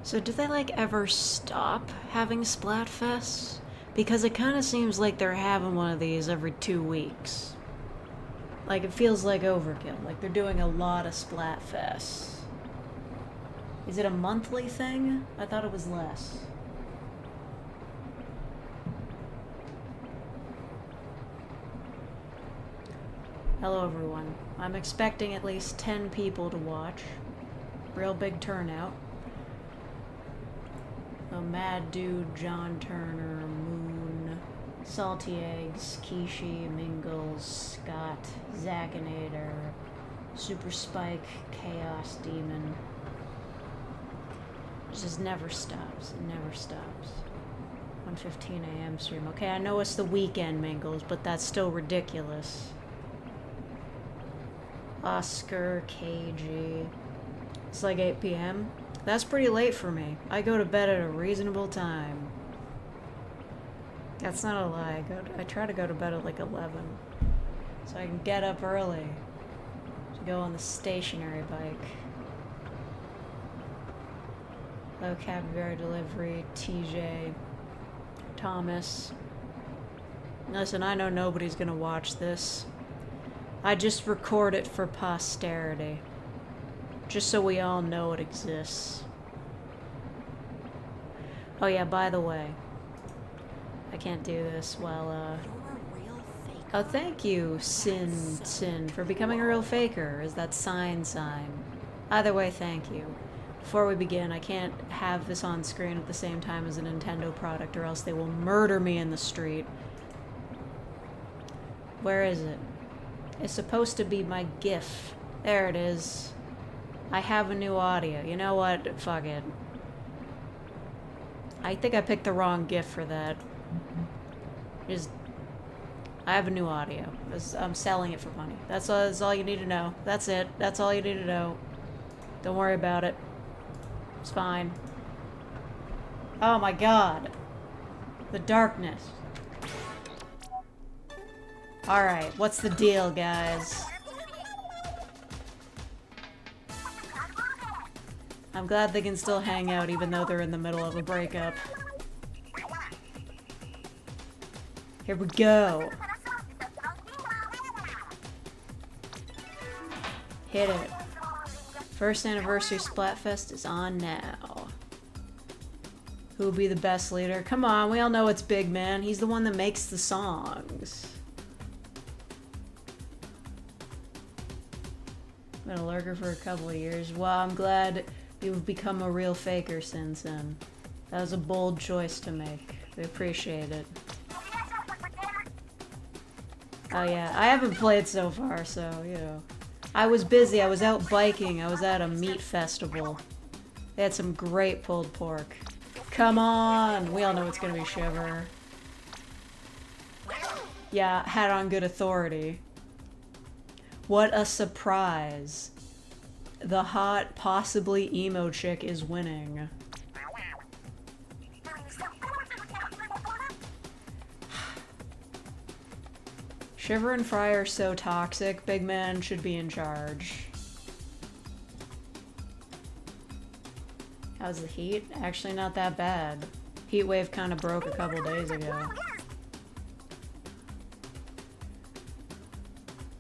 So do they, like, ever stop having Splatfests? Because it kind of seems like they're having one of these every 2 weeks. Like, it feels like overkill. Like, they're doing a lot of Splatfests. Is it a monthly thing? I thought it was less. Hello, everyone. I'm expecting at least 10 people to watch. Real big turnout. Oh, Mad Dude, John Turner, Moon, Salty Eggs, Kishi, Mingles, Scott, Zackinator, Super Spike, Chaos Demon. It just never stops. It never stops. 1:15 a.m. stream. Okay, I know it's the weekend, Mingles, but that's still ridiculous. Oscar, KG. It's like 8 p.m. That's pretty late for me. I go to bed at a reasonable time. That's not a lie. I try to go to bed at like 11. So I can get up early to go on the stationary bike. Low Capybara Delivery, TJ, Thomas. Listen, I know nobody's gonna watch this. I just record it for posterity. Just so we all know it exists. Oh yeah, by the way. I can't do this while, Oh, thank you, Sin, for becoming a real faker. Is that sign? Either way, thank you. Before we begin, I can't have this on screen at the same time as a Nintendo product or else they will murder me in the street. Where is it? It's supposed to be my GIF. There it is. I have a new audio. You know what? Fuck it. I think I picked the wrong GIF for that. I have a new audio. I'm selling it for money. That's all you need to know. That's it. That's all you need to know. Don't worry about it. It's fine. Oh my god. The darkness. Alright, what's the deal, guys? I'm glad they can still hang out even though they're in the middle of a breakup. Here we go. Hit it. First anniversary Splatfest is on now. Who will be the best leader? Come on, we all know it's Big Man. He's the one that makes the songs. Been a lurker for a couple of years. Well, I'm glad you've become a real faker, Sin. That was a bold choice to make. We appreciate it. Oh yeah, I haven't played so far, so, you know. I was busy, I was out biking, I was at a meat festival. They had some great pulled pork. Come on! We all know it's gonna be Shiver. Yeah, had on good authority. What a surprise. The hot, possibly emo chick is winning. Shiver and Fry are so toxic, Big Man should be in charge. How's the heat? Actually not that bad. Heat wave kind of broke a couple days ago.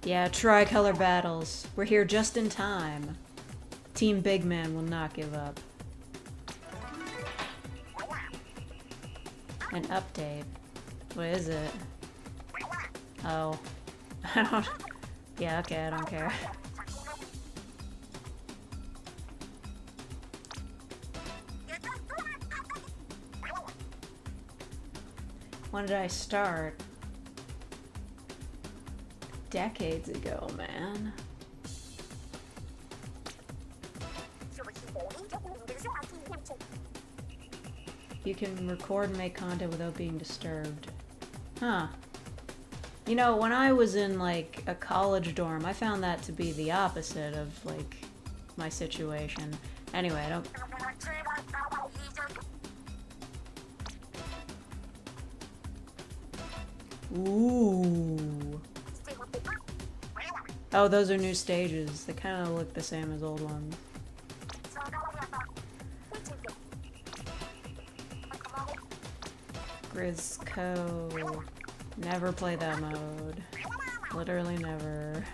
Yeah, tricolor battles. We're here just in time. Team Big Man will not give up. An update. What is it? Oh. I don't... Yeah, okay, I don't care. When did I start? Decades ago, man. You can record and make content without being disturbed. Huh. You know, when I was in, like, a college dorm, I found that to be the opposite of, like, my situation. Anyway, I don't... Ooh. Oh, those are new stages. They kind of look the same as old ones. Rizco. Never play that mode. Literally never.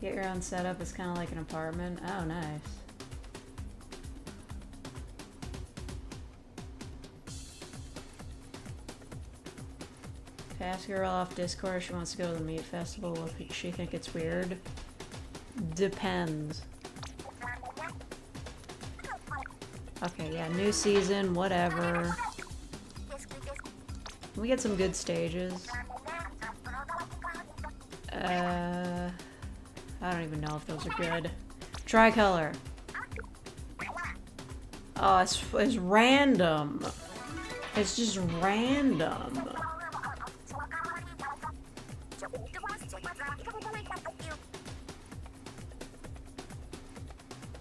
Get your own setup. It's kind of like an apartment. Oh, nice. If I ask a girl off Discord if she wants to go to the meat festival, will she think it's weird? Depends. Okay, yeah, new season, whatever. Can we get some good stages? I don't even know if those are good. Tricolor. Oh, it's random. It's just random.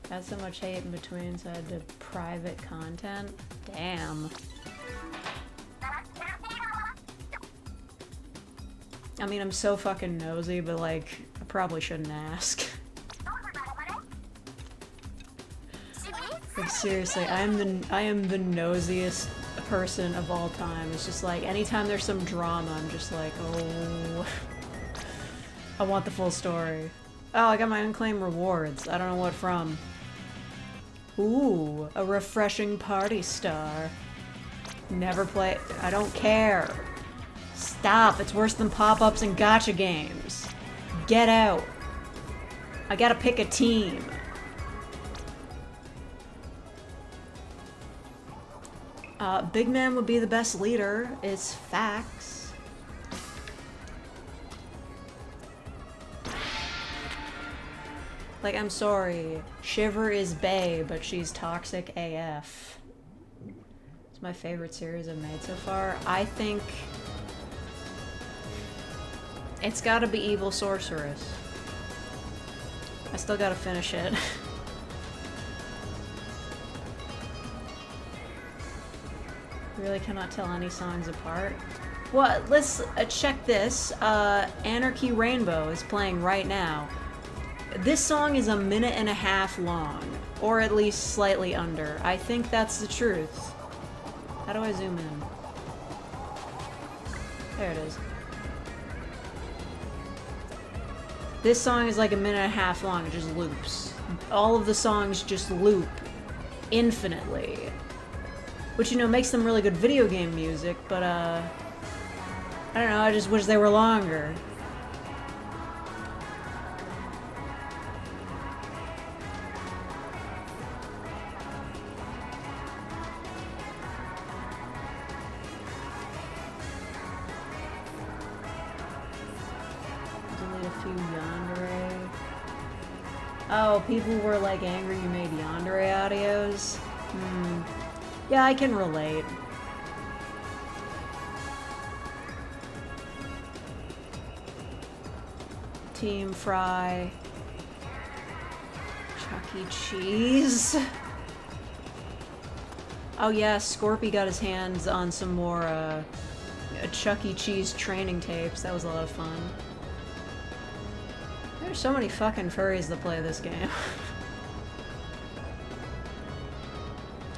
Got so much hate in between, so I had to private content. Damn. I mean, I'm so fucking nosy, but like, I probably shouldn't ask. Like seriously, I am the nosiest person of all time. It's just like, anytime there's some drama, I'm just like, oh, I want the full story. Oh, I got my unclaimed rewards. I don't know what from. Ooh, a refreshing party star. Never play. I don't care. Stop. It's worse than pop-ups and gacha games. Get out. I gotta pick a team. Big man would be the best leader. It's facts. Like, I'm sorry. Shiver is bae, but she's toxic AF. It's my favorite series I've made so far. I think it's gotta be Evil Sorceress. I still gotta finish it. Really cannot tell any songs apart. Well, let's check this. Anarchy Rainbow is playing right now. This song is 1.5 minutes long, or at least slightly under. I think that's the truth. How do I zoom in? There it is. This song is like 1.5 minutes long. It just loops. All of the songs just loop infinitely. Which, you know, makes them really good video game music, but, I don't know, I just wish they were longer. Delete a few yandere. Oh, people were, like, angry you made yandere audios? Yeah, I can relate. Team Fry. Chuck E. Cheese. Oh yeah, Scorpy got his hands on some more Chuck E. Cheese training tapes. That was a lot of fun. There's so many fucking furries that play this game.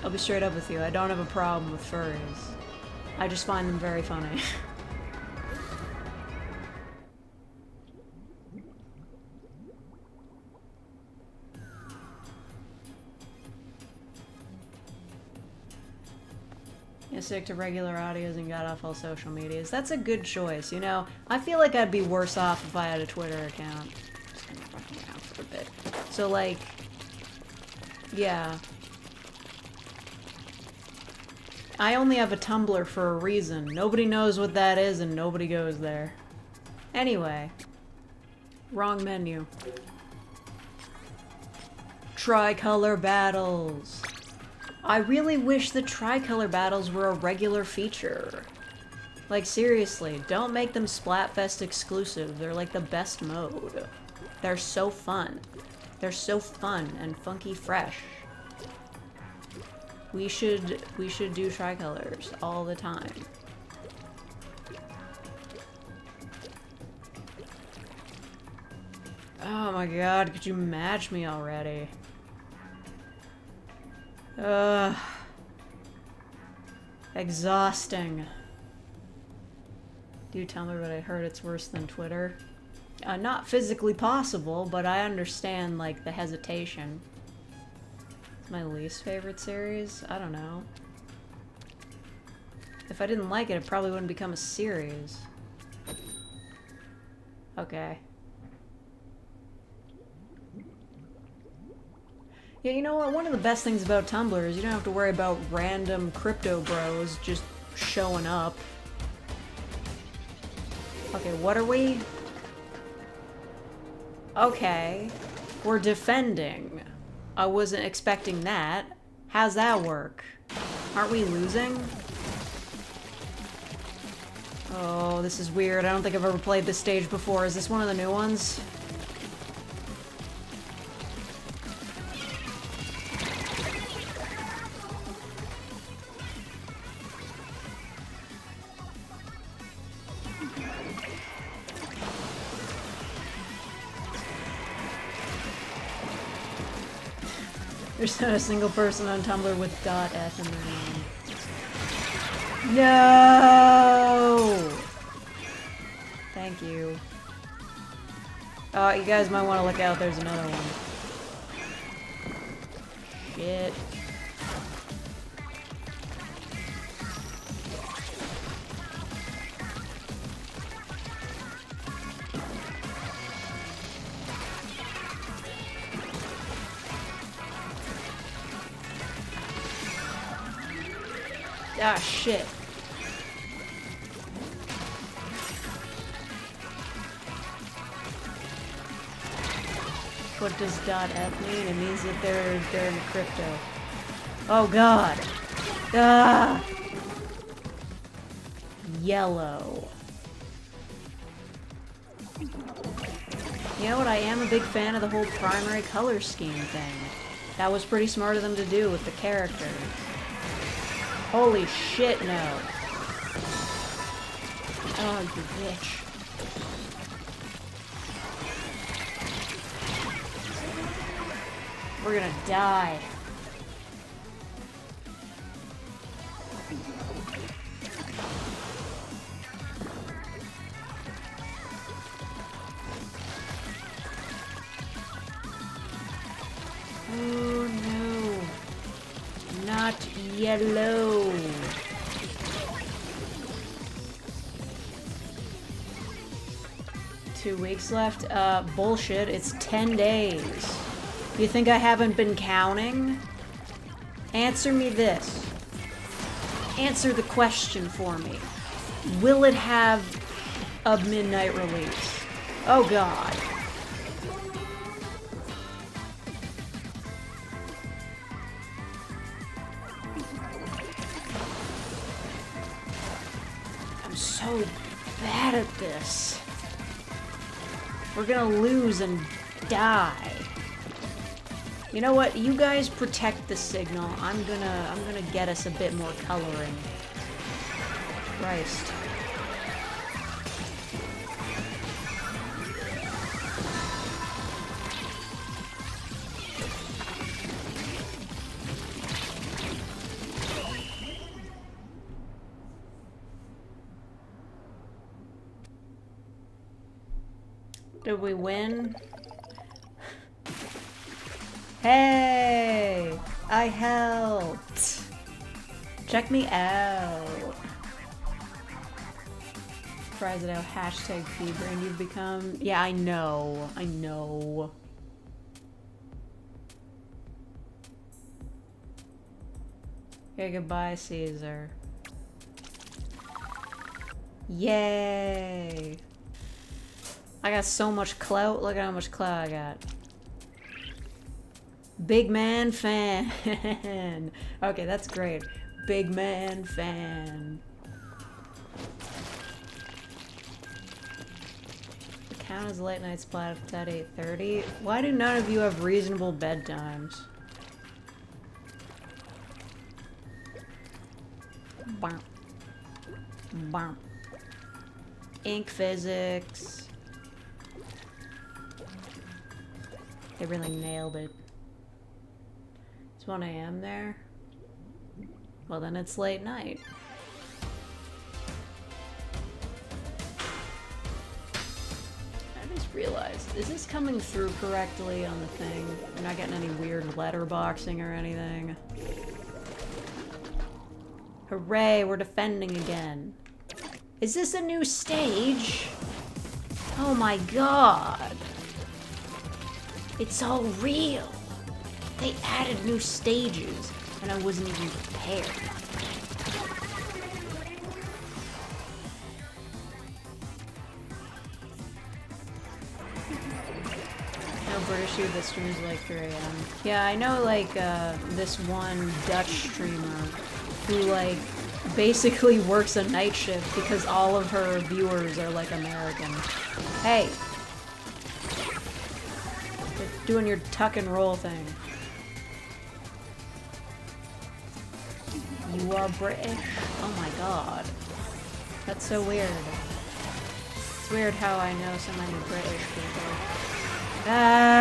I'll be straight up with you, I don't have a problem with furries. I just find them very funny. You stick to regular audios and got off all social medias. That's a good choice, you know? I feel like I'd be worse off if I had a Twitter account. Just gonna run around for a bit. So, like, yeah. I only have a Tumblr for a reason. Nobody knows what that is and nobody goes there. Anyway. Wrong menu. Tricolor battles. I really wish the tricolor battles were a regular feature. Like, seriously, don't make them Splatfest exclusive. They're like the best mode. They're so fun. They're so fun and funky fresh. We should do tricolors all the time. Oh my god, could you match me already? Exhausting. Do tell me, but I heard it's worse than Twitter. Not physically possible, but I understand, like, the hesitation. It's my least favorite series? I don't know. If I didn't like it, it probably wouldn't become a series. Okay. Yeah, you know what? One of the best things about Tumblr is you don't have to worry about random crypto bros just showing up. Okay, what are we? Okay. We're defending. I wasn't expecting that. How's that work? Aren't we losing? Oh, this is weird. I don't think I've ever played this stage before. Is this one of the new ones? There's not a single person on Tumblr with .f in their name. No! Thank you. You guys might want to look out, there's another one. Shit. Ah, shit. What does .f mean? It means that they're in crypto. Oh god. Ah! Yellow. You know what? I am a big fan of the whole primary color scheme thing. That was pretty smart of them to do with the characters. Holy shit, no. Oh, you bitch. We're gonna die. Oh no. Not yellow. Two weeks left? Bullshit. It's 10 days. You think I haven't been counting? Answer me this. Answer the question for me. Will it have a midnight release? Oh god. I'm so bad at this. We're gonna lose and die. You know what? You guys protect the signal. I'm gonna get us a bit more coloring. Christ. Did we win? Hey! I helped! Check me out! Surprised at how hashtag feedbrain you've become. Yeah, I know. I know. Okay, goodbye, Caesar. Yay! I got so much clout. Look at how much clout I got. Big man fan. Okay, that's great. Big man fan. The count is late night splat at 8:30. Why do none of you have reasonable bedtimes? Bump. Bump. Ink physics. They really nailed it. It's 1 a.m. there? Well, then it's late night. I just realized, is this coming through correctly on the thing? You're not getting any weird letterboxing or anything? Hooray, we're defending again. Is this a new stage? Oh my god. It's all real. They added new stages, and I wasn't even prepared. No British dude that streams like 3 a.m. Yeah, I know, like, this one Dutch streamer who, like, basically works a night shift because all of her viewers are, like, American. Hey! You're doing your tuck and roll thing. You are British? Oh my god. That's so weird. It's weird how I know so many British people. Ah!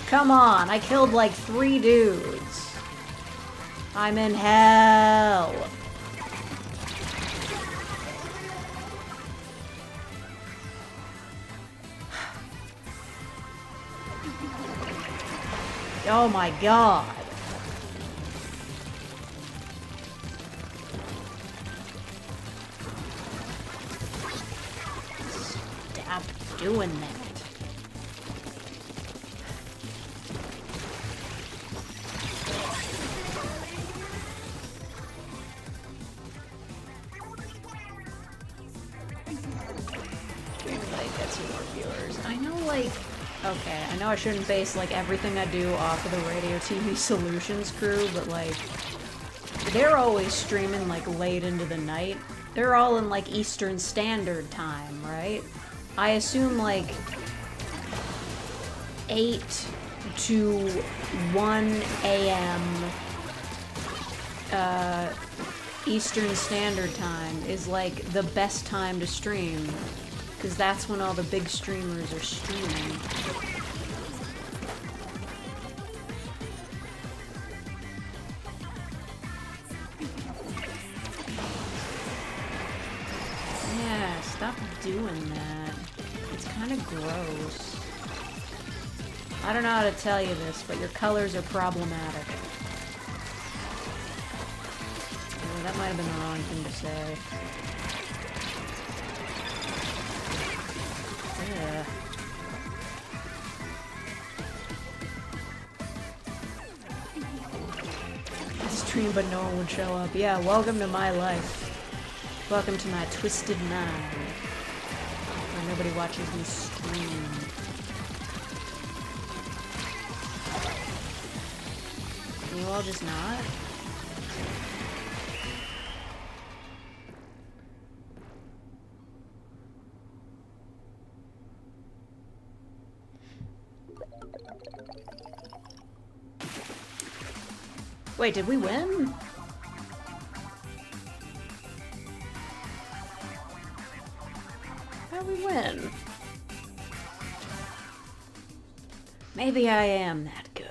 Come on, I killed like 3 dudes. I'm in hell. Oh my god. Stop doing that. Like, that's more viewers. I know, like... Okay, I know I shouldn't base, like, everything I do off of the Radio TV Solutions crew, but, like, they're always streaming, like, late into the night. They're all in, like, Eastern Standard Time, right? I assume, like, 8 to 1 a.m. Eastern Standard Time is, like, the best time to stream. Because that's when all the big streamers are streaming. Yeah, stop doing that. It's kind of gross. I don't know how to tell you this, but your colors are problematic. Oh, that might have been the wrong thing to say. Yeah. I stream, but no one would show up. Yeah, welcome to my life. Welcome to my twisted mind, where nobody watches me stream. Can you all just not? Wait, did we win? How did we win? Maybe I am that good.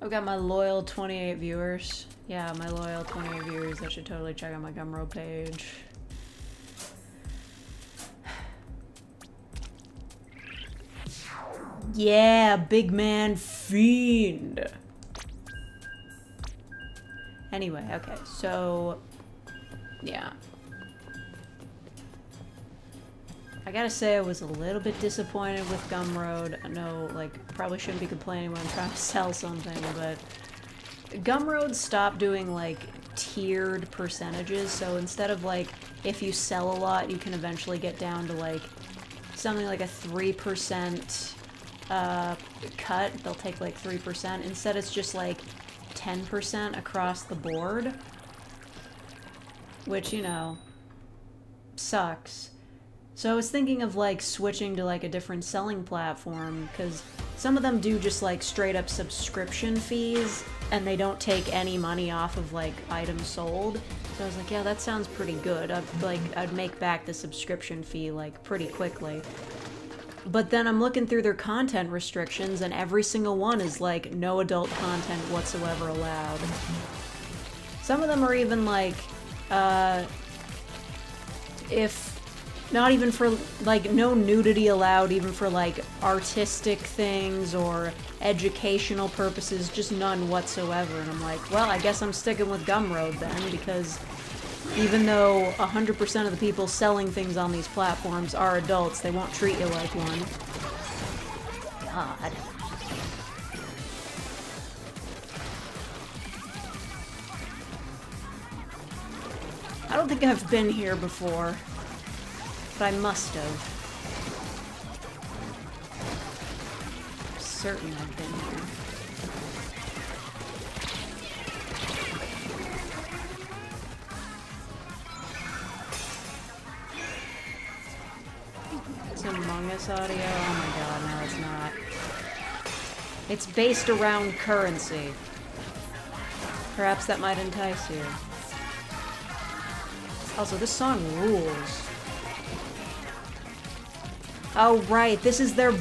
I've got my loyal 28 viewers. Yeah, my loyal 28 viewers. I should totally check out my Gumroad page. Yeah, big man fiend. Anyway, okay, so yeah. I gotta say I was a little bit disappointed with Gumroad. I know, like, probably shouldn't be complaining when I'm trying to sell something, but Gumroad stopped doing, like, tiered percentages, so instead of, like, if you sell a lot, you can eventually get down to, like, something like a 3% cut. They'll take like 3%. Instead, it's just like 10% across the board, which, you know, sucks. So I was thinking of like switching to like a different selling platform, because Some of them do just like straight up subscription fees, and they don't take any money off of like items sold. So I was like, yeah, that sounds pretty good. I'd make back the subscription fee like pretty quickly. But then I'm looking through their content restrictions, and every single one is like, no adult content whatsoever allowed. Some of them are even like, if not even for like, no nudity allowed, even for like artistic things or educational purposes, just none whatsoever. And I'm like, well, I guess I'm sticking with Gumroad then, because even though 100% of the people selling things on these platforms are adults, they won't treat you like one. God. I don't think I've been here before, but I must have. I'm certain I've been here. It's Among Us audio? Oh my god, no it's not. It's based around currency. Perhaps that might entice you. Also, this song rules. Oh right, this is their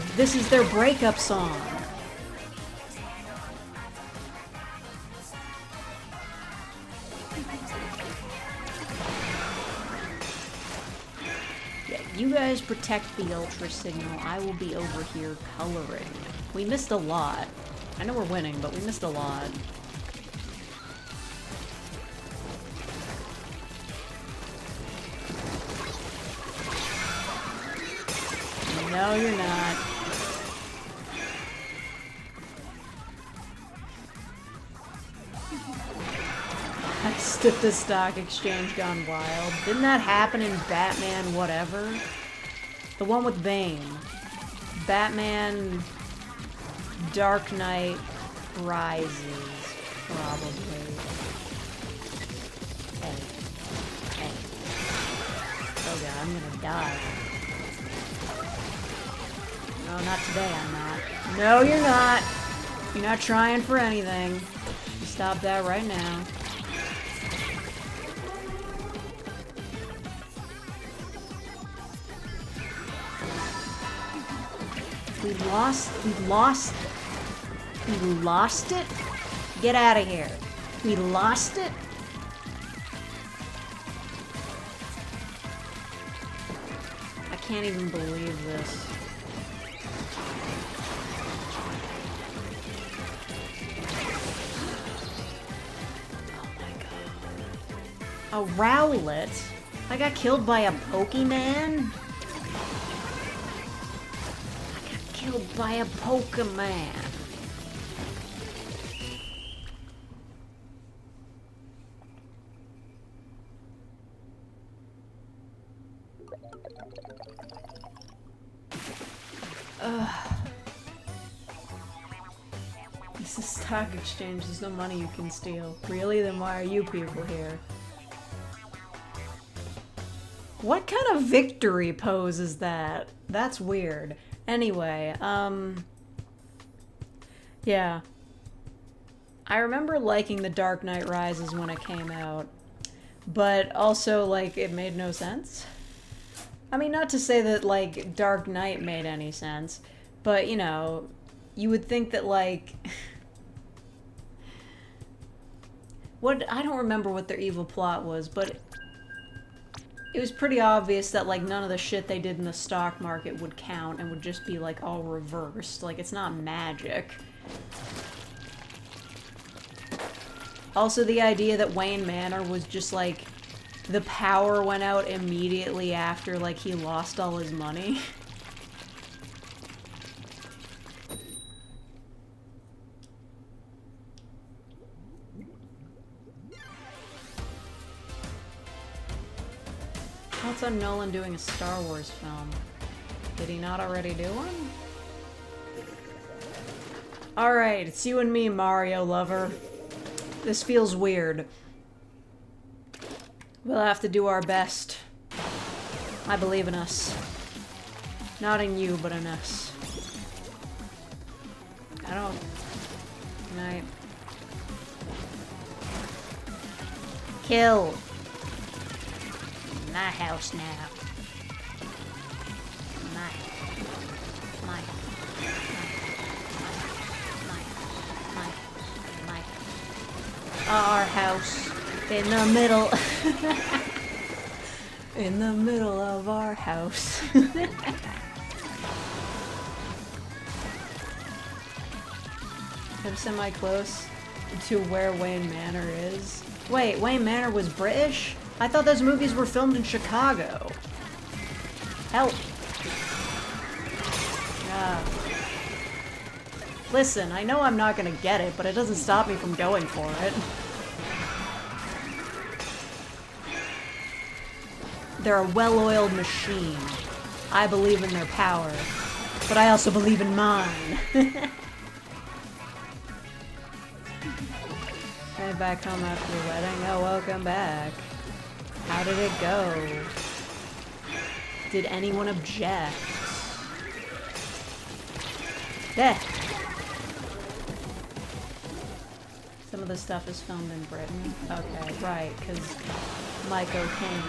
breakup song. Yeah, you guys protect the ultra signal. I will be over here coloring. We missed a lot. I know we're winning, but we missed a lot. No, you're not. Next at the stock exchange gone wild. Didn't that happen in Batman whatever? The one with Bane. Batman Dark Knight Rises, probably. Hey. Oh god, I'm gonna die. No, not today, I'm not. No, you're not. You're not trying for anything. Stop that right now. We lost it? Get out of here. We lost it? I can't even believe this. A Rowlet? I got killed by a Pokemon? I got killed by a Pokemon. This is stock exchange, there's no money you can steal. Really? Then why are you people here? What kind of victory pose is that? That's weird. Anyway, yeah. I remember liking The Dark Knight Rises when it came out, but also, like, it made no sense. I mean, not to say that, like, Dark Knight made any sense, but, you know, you would think that, like... I don't remember what their evil plot was, but... It was pretty obvious that, like, none of the shit they did in the stock market would count and would just be, like, all reversed. Like, it's not magic. Also, the idea that Wayne Manor was just, like, the power went out immediately after, like, he lost all his money. What's on Nolan doing a Star Wars film? Did he not already do one? Alright, it's you and me, Mario lover. This feels weird. We'll have to do our best. I believe in us. Not in you, but in us. I don't... Can I... Kill! My house now. My... Our house. In the middle. In the middle of our house. I'm semi-close to where Wayne Manor is. Wait, Wayne Manor was British? I thought those movies were filmed in Chicago. Help. Listen, I know I'm not gonna get it, but it doesn't stop me from going for it. They're a well-oiled machine. I believe in their power, but I also believe in mine. Hey, back home after your wedding. Oh, welcome back. How did it go? Did anyone object? Yeah. Some of the stuff is filmed in Britain. Okay, right, because Mike O'Kane.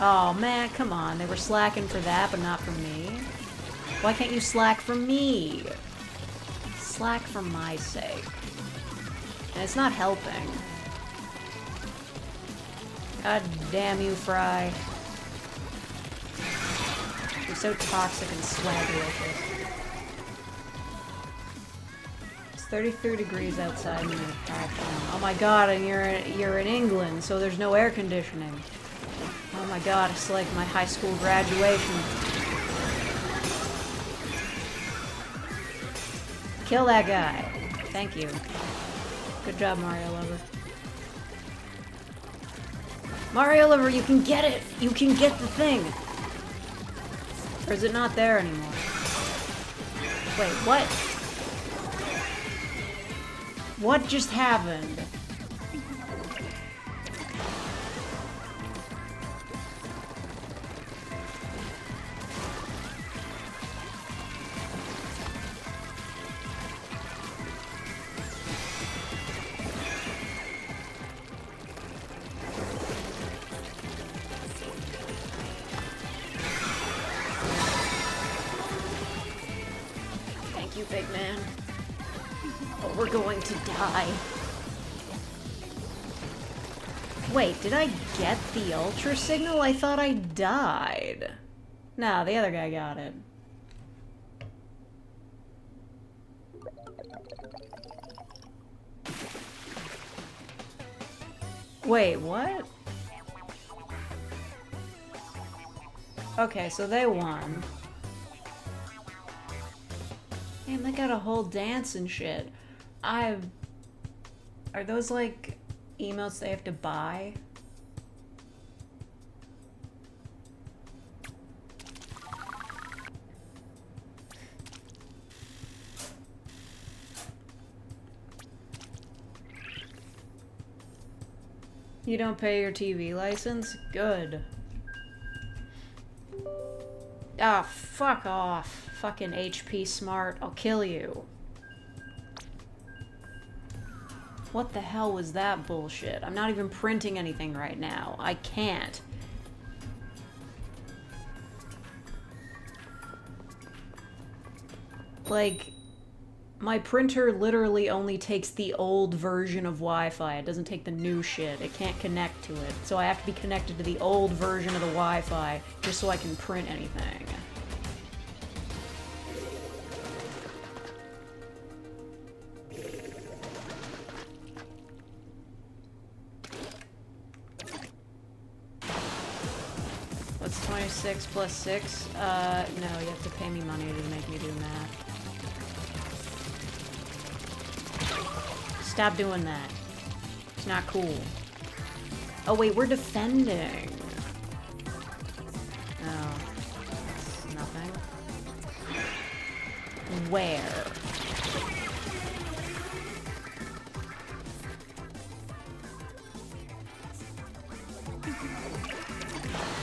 Oh man, come on. They were slacking for that, but not for me. Why can't you slack for me? Slack for my sake. And it's not helping. God damn you, Fry. You're so toxic and swag-delicious. It's 33 degrees outside in the background. Oh my god, and you're in England, so there's no air conditioning. Oh my god, it's like my high school graduation. Kill that guy. Thank you. Good job, Mario Lover. Mario Lover, you can get it! You can get the thing! Or is it not there anymore? Wait, what? What just happened? Big man. Oh, we're going to die. Wait, did I get the ultra signal? I thought I died. No, the other guy got it. Wait, what? Okay, so they won. Damn, they got a whole dance and shit. Are those like emotes they have to buy? You don't pay your TV license? Good. Ah, fuck off. Fucking HP Smart. I'll kill you. What the hell was that bullshit? I'm not even printing anything right now. I can't. Like, my printer literally only takes the old version of Wi-Fi. It doesn't take the new shit. It can't connect to it. So I have to be connected to the old version of the Wi-Fi just so I can print anything. What's 26 plus 6? No, you have to pay me money to make me do math. Stop doing that. It's not cool. Oh wait, we're defending. Oh. That's nothing. Where?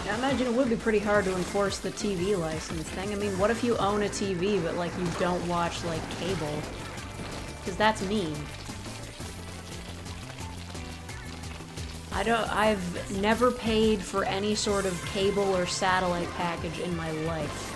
I imagine it would be pretty hard to enforce the TV license thing. I mean, what if you own a TV, but, like, you don't watch, like, cable? Because that's me. I've never paid for any sort of cable or satellite package in my life.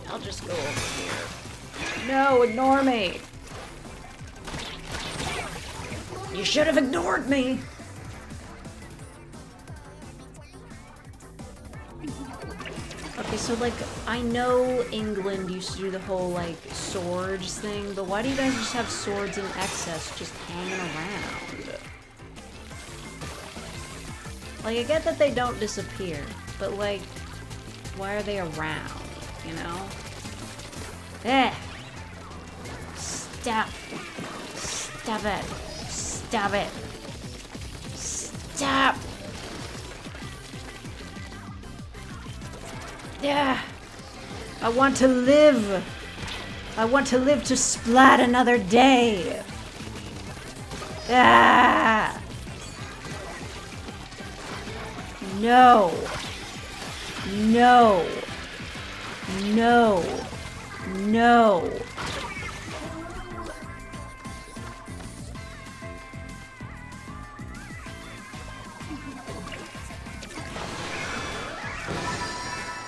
I'll just go over here. No, ignore me! You should have ignored me! Okay, so, like, I know England used to do the whole, like, swords thing, but why do you guys just have swords in excess just hanging around? Like, I get that they don't disappear, but, like, why are they around, you know? Eh! Stop! Stop it! Stop it! Stop! Yeah! I want to live! I want to live to splat another day! Ah! No! No! No! No!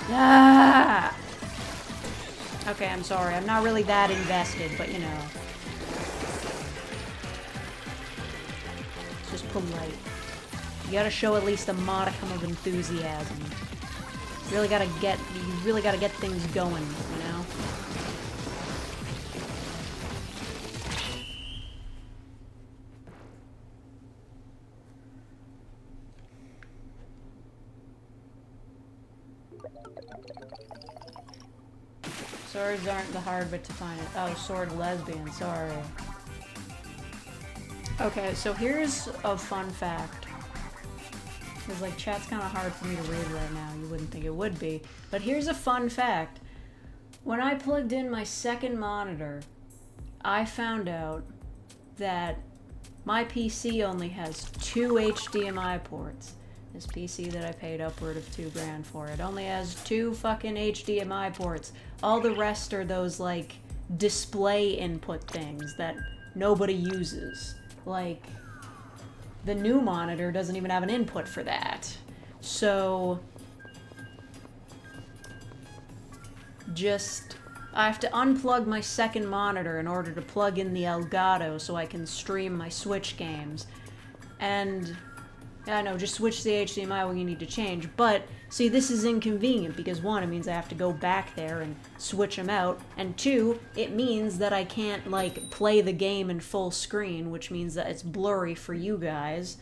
Ah! Okay, I'm sorry. I'm not really that invested, but you know. It's just polite. You gotta show at least a modicum of enthusiasm. You really gotta get things going, you know? Swords aren't the hard bit to find it. Oh, sword lesbian, sorry. Okay, so here's a fun fact. Because, like, chat's kind of hard for me to read right now. You wouldn't think it would be. But here's a fun fact. When I plugged in my second monitor, I found out that my PC only has 2 HDMI ports. This PC that I paid upward of $2,000 for. It only has 2 fucking HDMI ports. All the rest are those, like, display input things that nobody uses. Like, the new monitor doesn't even have an input for that. So, I have to unplug my second monitor in order to plug in the Elgato so I can stream my Switch games. And, yeah, no, just switch the HDMI when you need to change. But, see, this is inconvenient because, 1, it means I have to go back there and switch them out. And 2, it means that I can't, like, play the game in full screen, which means that it's blurry for you guys.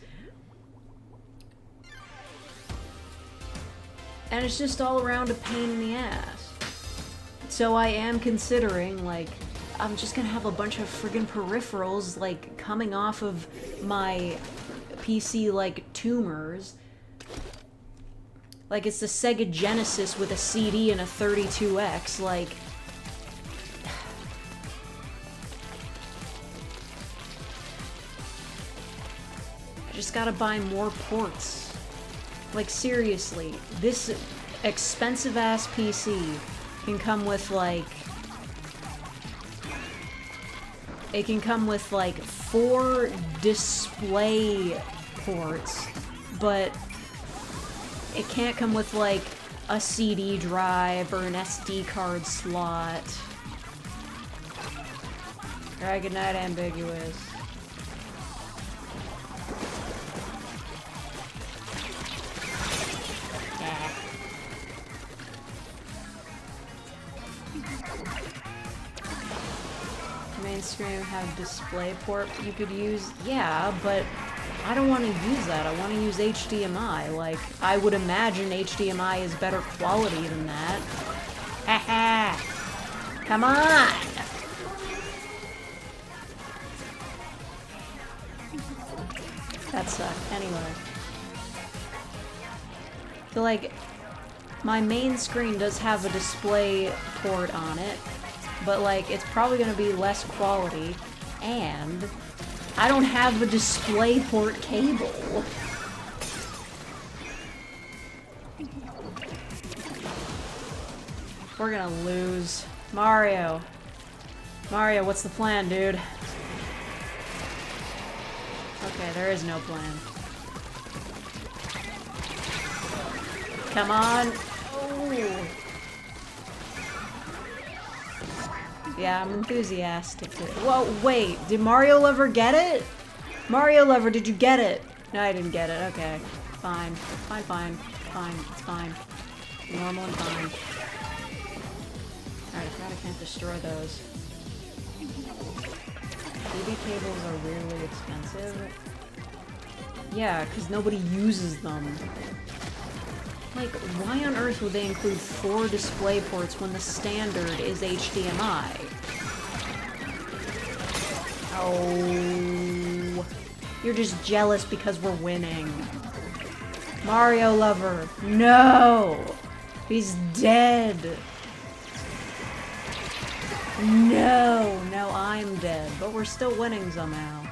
And it's just all around a pain in the ass. So I am considering, like, I'm just gonna have a bunch of friggin' peripherals, like, coming off of my PC, like, tumors. Like, it's the Sega Genesis with a CD and a 32X, like... I just gotta buy more ports. Like, seriously, this expensive-ass PC can come with, like... It can come with, like, 4 display ports, but it can't come with, like, a CD drive or an SD card slot. Alright, good night, Ambiguous. Main screen have display port you could use. Yeah, but I don't want to use that. I want to use HDMI. Like, I would imagine HDMI is better quality than that. Haha! Come on! That sucked. Anyway. So, like, my main screen does have a display port on it, but, like, it's probably going to be less quality, and I don't have a display port cable. We're gonna lose. Mario. Mario, what's the plan, dude? Okay, there is no plan. Come on. Oh. Yeah, I'm enthusiastic. Whoa, wait. Did Mario Lover get it? Mario Lover, did you get it? No, I didn't get it. Okay. Fine. Fine, fine. Fine. It's fine. Normal and fine. Alright, I forgot I can't destroy those. TV cables are weirdly expensive. Yeah, because nobody uses them. Like, why on earth would they include 4 display ports when the standard is HDMI? Oh, you're just jealous because we're winning. Mario Lover, no! He's dead. No, no, I'm dead, but we're still winning somehow.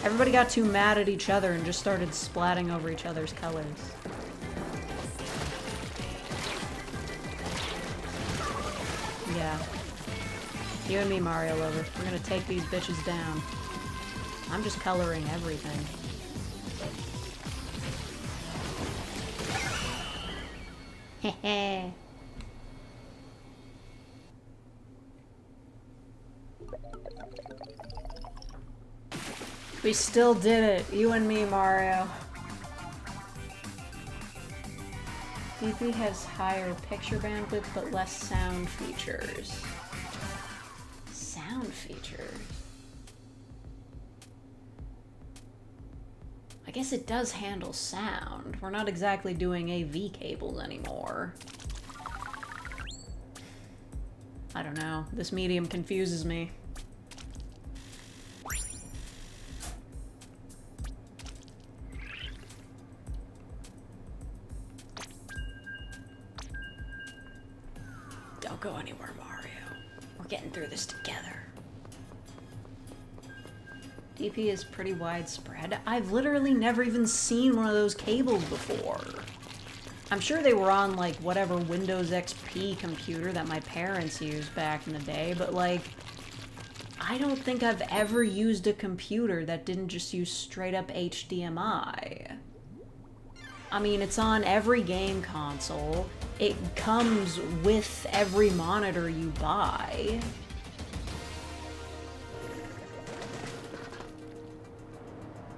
Everybody got too mad at each other and just started splatting over each other's colors. Yeah. You and me, Mario Lover. We're gonna take these bitches down. I'm just coloring everything. Heh. We still did it. You and me, Mario. DP has higher picture bandwidth, but less sound features. Sound features? I guess it does handle sound. We're not exactly doing AV cables anymore. I don't know. This medium confuses me. Don't go anywhere, Mario. We're getting through this together. DP is pretty widespread. I've literally never even seen one of those cables before. I'm sure they were on, like, whatever Windows XP computer that my parents used back in the day, but, like, I don't think I've ever used a computer that didn't just use straight-up HDMI. I mean, it's on every game console. It comes with every monitor you buy.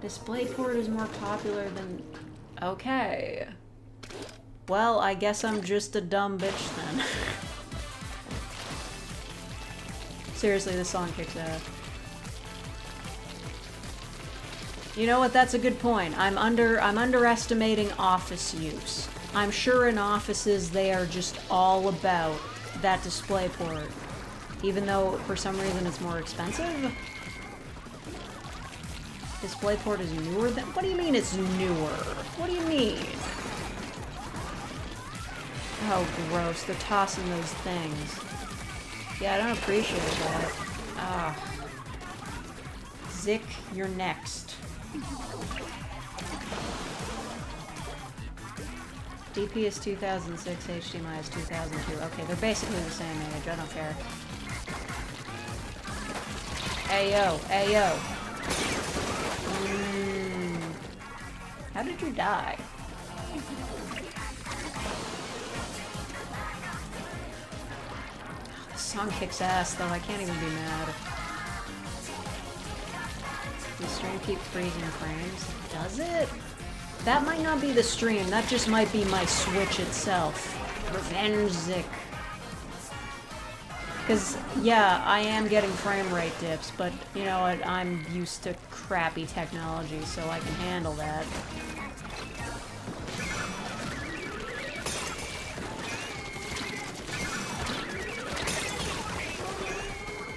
DisplayPort is more popular than... Okay. Well, I guess I'm just a dumb bitch then. Seriously, this song kicks ass. You know what? That's a good point. I'm underestimating office use. I'm sure in offices they are just all about that DisplayPort, even though for some reason it's more expensive. DisplayPort is newer than... What do you mean it's newer? What do you mean? Oh, gross. They're tossing those things. Yeah, I don't appreciate that. Ah. Zick, you're next. DP is 2006, HDMI is 2002. Okay, they're basically the same age. I don't care. Ayo, ayo. How did you die? This song kicks ass, though. I can't even be mad. The stream keep freezing frames. Does it? That might not be the stream. That just might be my Switch itself. Revenge Zick. Because, yeah, I am getting frame rate dips, but you know what? I'm used to crappy technology, so I can handle that.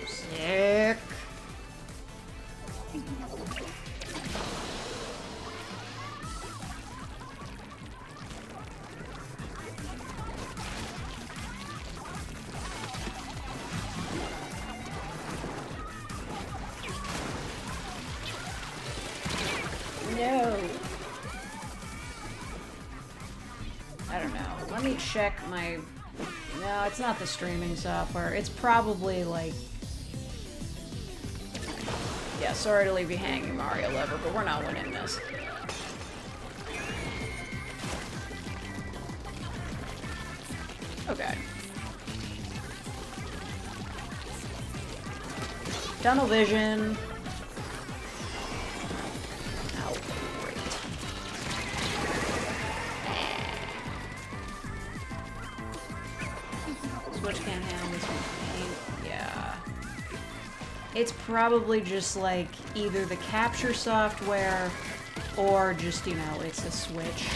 Sick. No. I don't know. Let me check my... No, it's not the streaming software. It's probably like... Yeah, sorry to leave you hanging, Mario Lover, but we're not winning this. Okay. Tunnel vision. Switch can't handle this one. Yeah. It's probably just like either the capture software or just, you know, it's a Switch.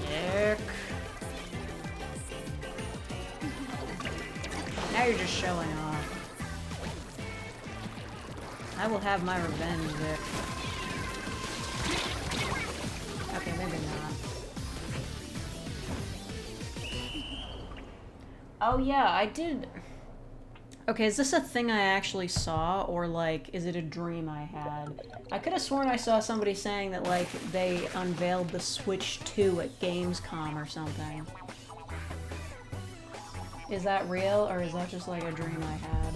Yuck. Now you're just showing off. I will have my revenge, Vic. Okay, maybe not. Oh yeah, I did... Okay, is this a thing I actually saw, or like, is it a dream I had? I could have sworn I saw somebody saying that like, they unveiled the Switch 2 at Gamescom or something. Is that real, or is that just like a dream I had?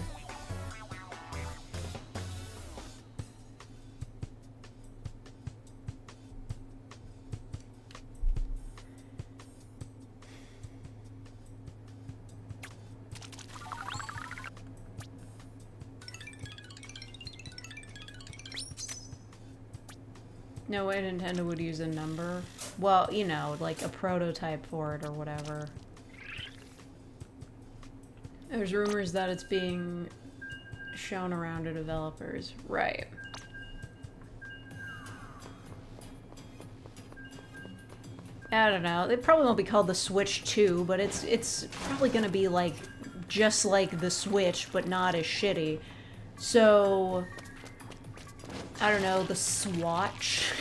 No way Nintendo would use a number. Well, you know, like a prototype for it or whatever. There's rumors that it's being shown around to developers. Right. I don't know. It probably won't be called the Switch 2, but it's probably gonna be like just like the Switch, but not as shitty. So I don't know, the Swatch?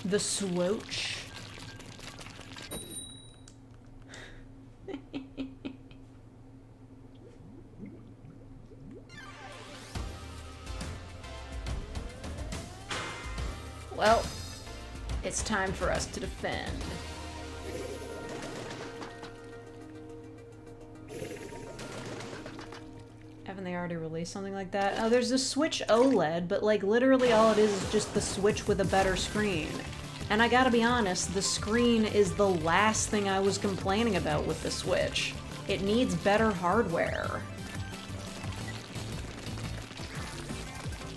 The Swooch? Well, it's time for us to defend. Haven't they already released something like that? Oh, there's a Switch OLED, but like literally all it is just the Switch with a better screen. And I gotta be honest, the screen is the last thing I was complaining about with the Switch. It needs better hardware.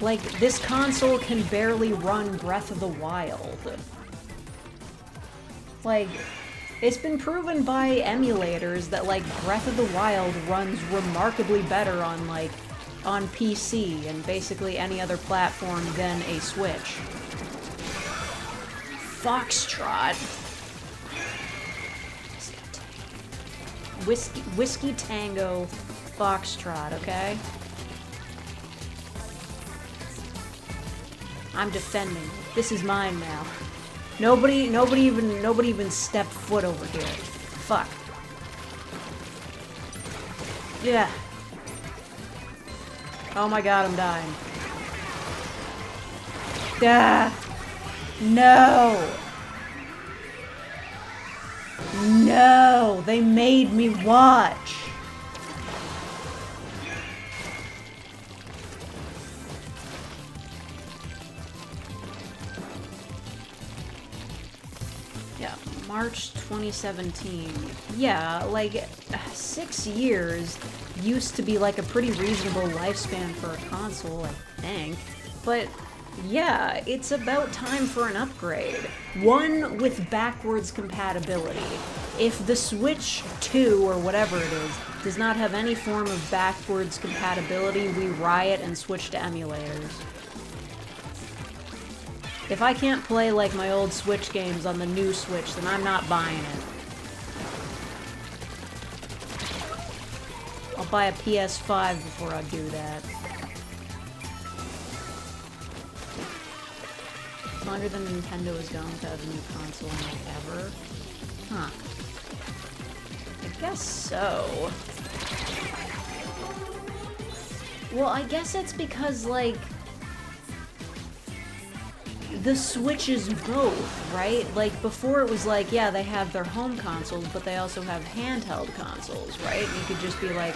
Like, this console can barely run Breath of the Wild. Like, it's been proven by emulators that, like, Breath of the Wild runs remarkably better on, like, on PC and basically any other platform than a Switch. Foxtrot. Whiskey Tango Foxtrot, okay? I'm defending. This is mine now. Nobody even stepped foot over here. Fuck. Yeah. Oh my god, I'm dying. Ah. No. No, they made me watch. Yeah, March 2017. Yeah, like 6 years used to be like a pretty reasonable lifespan for a console, I think. But yeah, it's about time for an upgrade. One with backwards compatibility. If the Switch 2, or whatever it is, does not have any form of backwards compatibility, we riot and switch to emulators. If I can't play like my old Switch games on the new Switch, then I'm not buying it. I'll buy a PS5 before I do that. Longer than Nintendo is going to have a new console in like ever. Huh. I guess so. Well, I guess it's because, like, the Switch is both, right? Like, before it was like, yeah, they have their home consoles, but they also have handheld consoles, right? You could just be like,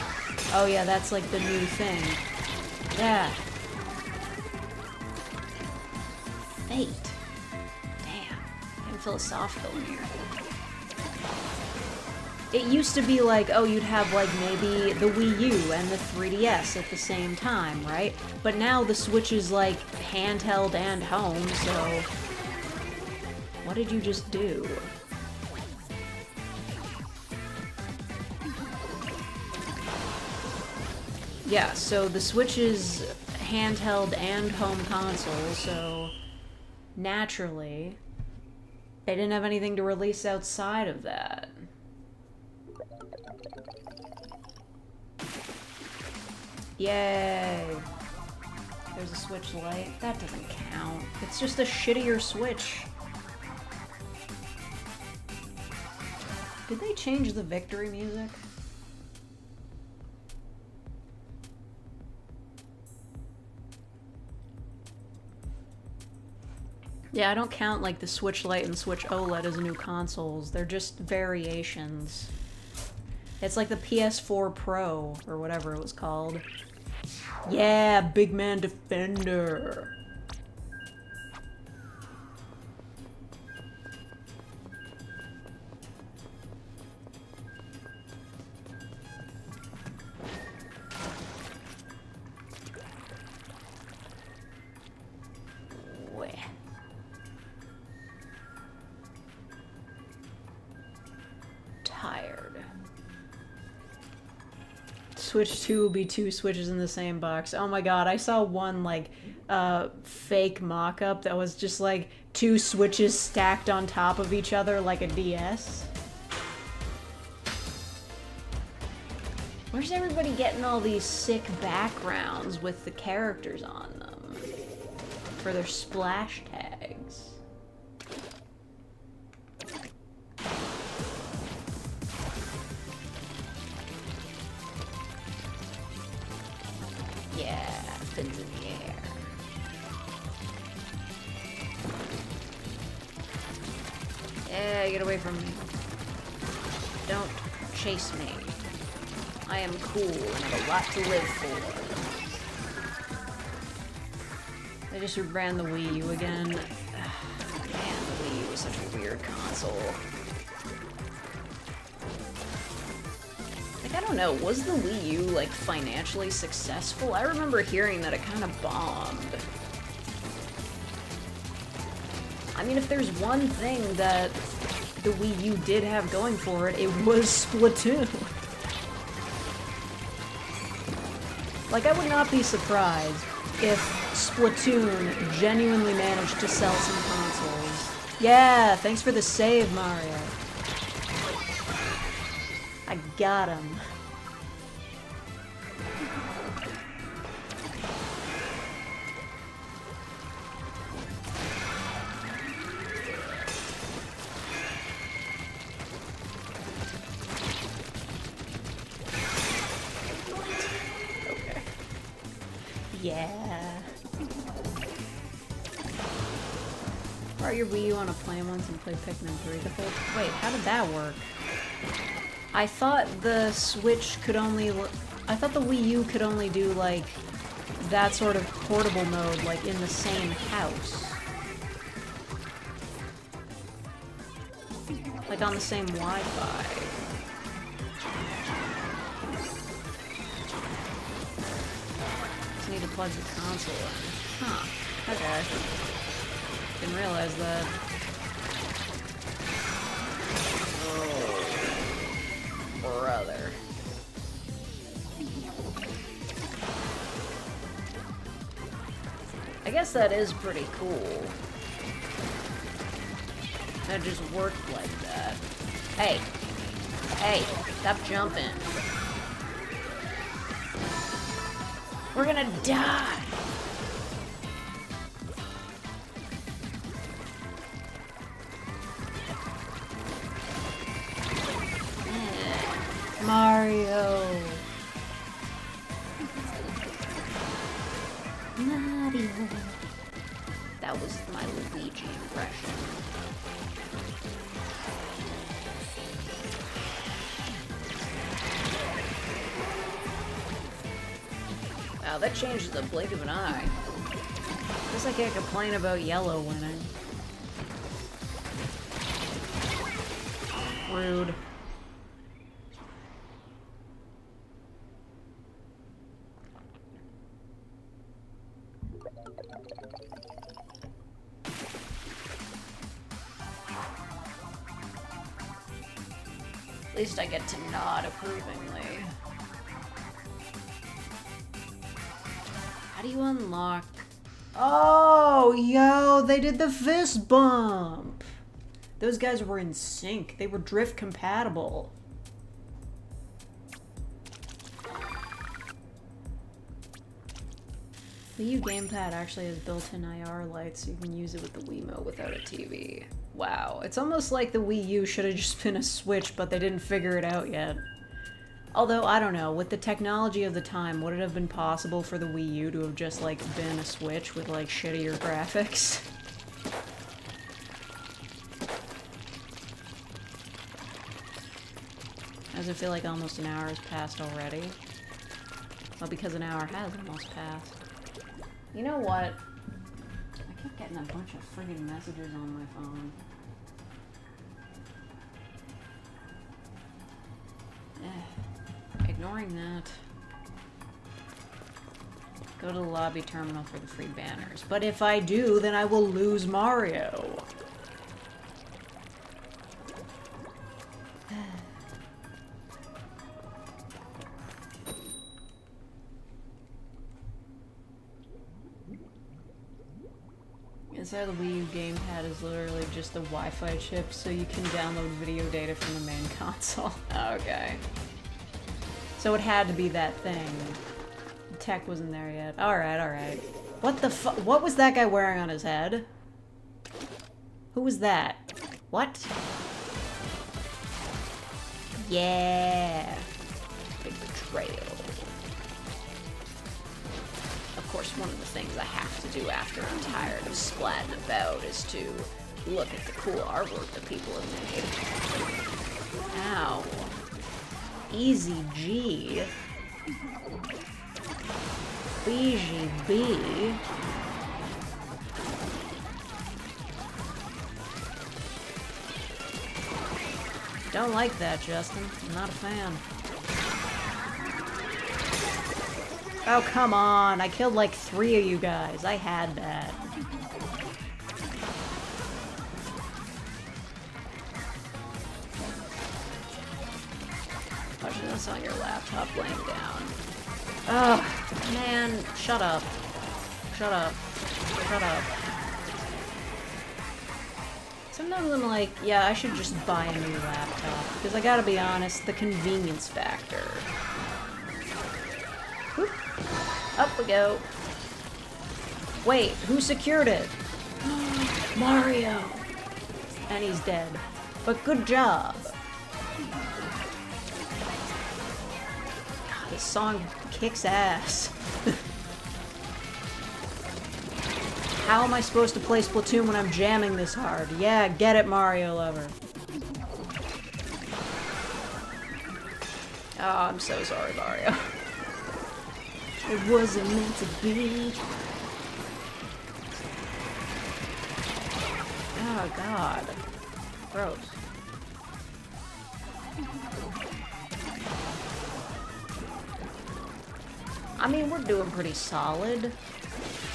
oh yeah, that's like the new thing. Yeah. Fate. Damn. Getting philosophical in here. It used to be like, oh, you'd have like maybe the Wii U and the 3DS at the same time, right? But now the Switch is like handheld and home, so... What did you just do? Yeah, so the Switch is handheld and home console, so naturally they didn't have anything to release outside of that. Yay! There's a Switch Lite. That doesn't count. It's just a shittier Switch. Did they change the victory music? Yeah, I don't count like the Switch Lite and Switch OLED as new consoles. They're just variations. It's like the PS4 Pro, or whatever it was called. Yeah, Big Man Defender. Tired. Switch 2 will be 2 Switches in the same box. Oh my god, I saw one, like, fake mock-up that was just, like, 2 Switches stacked on top of each other like a DS. Where's everybody getting all these sick backgrounds with the characters on them? For their splash tags. Yeah, fins in the air. Yeah, get away from me. Don't chase me. I am cool and have a lot to live for. They just ran the Wii U again. Man, the Wii U was such a weird console. Like, I don't know, was the Wii U, like, financially successful? I remember hearing that it kind of bombed. I mean, if there's one thing that the Wii U did have going for it, it was Splatoon. Like, I would not be surprised if Splatoon genuinely managed to sell some consoles. Yeah, thanks for the save, Mario. I got him. Okay. Yeah. Borrow your Wii U on a plane once and play Pikmin 3 the whole... Wait, how did that work? I thought the Switch could only... I thought the Wii U could only do, like, that sort of portable mode, like, in the same house. Like, on the same Wi-Fi. Just need to plug the console in. Huh. Okay. Didn't realize that. Oh. brother. I guess that is pretty cool. That just worked like that. Hey! Hey! Stop jumping. We're gonna die! Mario! Mario! That was my Luigi impression. Wow, that changes the blink of an eye. Guess I can't complain about yellow winning. Rude. At least I get to nod approvingly. How do you unlock? Oh, yo, they did the fist bump. Those guys were in sync. They were drift compatible. The Wii U gamepad actually has built-in IR lights, so you can use it with the Wiimote without a TV. Wow, it's almost like the Wii U should have just been a Switch, but they didn't figure it out yet. Although, I don't know, with the technology of the time, would it have been possible for the Wii U to have just, like, been a Switch with, like, shittier graphics? Does it feel like almost an hour has passed already? Well, because an hour has almost passed. You know what? I kept getting a bunch of friggin' messages on my phone. Ignoring that. Go to the lobby terminal for the free banners. But if I do, then I will lose Mario. Inside the Wii U gamepad is literally just the Wi-Fi chip, so you can download video data from the main console. Okay. So it had to be that thing. The tech wasn't there yet. Alright, alright. What the fu- what was that guy wearing on his head? Who was that? What? Yeah. Big betrayal. Of course, one of the things I have to do after I'm tired of splatting about is to look at the cool artwork that people have made. Ow. Easy G. Easy B. Don't like that, Justin. I'm not a fan. Oh, come on. I killed like 3 of you guys. I had that. Watching this on your laptop laying down. Oh, man. Shut up. Shut up. Shut up. Sometimes I'm like, yeah, I should just buy a new laptop. Because I gotta be honest, the convenience factor. Whoop. Up we go. Wait, who secured it? Mario. And he's dead. But good job. God, this song kicks ass. How am I supposed to play Splatoon when I'm jamming this hard? Yeah, get it, Mario lover. Oh, I'm so sorry, Mario. It wasn't meant to be. Oh, God. Gross. I mean, we're doing pretty solid.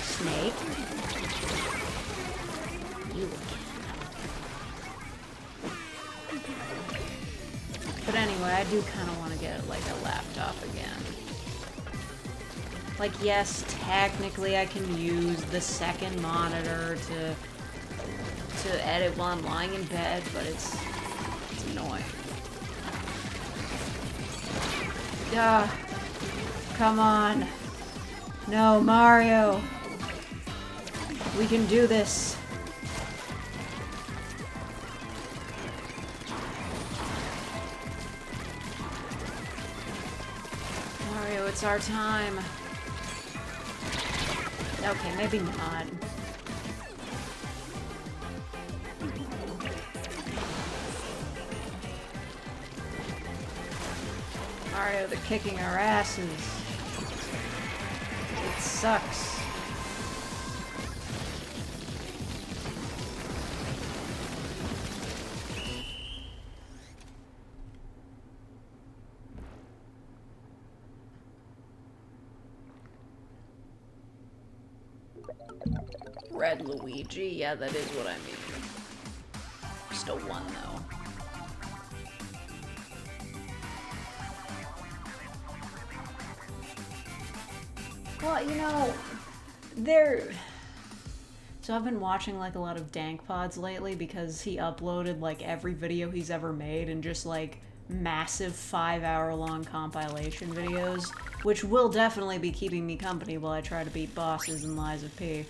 Snake. You again. But anyway, I do kind of want to get, like, a laptop again. Like, yes, technically I can use the second monitor to edit while I'm lying in bed, but it's annoying. Come on. No, Mario. We can do this. Mario, it's our time. Okay, maybe not. Mario, they're kicking our asses. It sucks. Red Luigi, yeah, that is what I mean. Still one, though. Well, you know, so I've been watching, like, a lot of Dank Pods lately because he uploaded, like, every video he's ever made and just, like, massive 5-hour-long compilation videos, which will definitely be keeping me company while I try to beat bosses in Lies of P.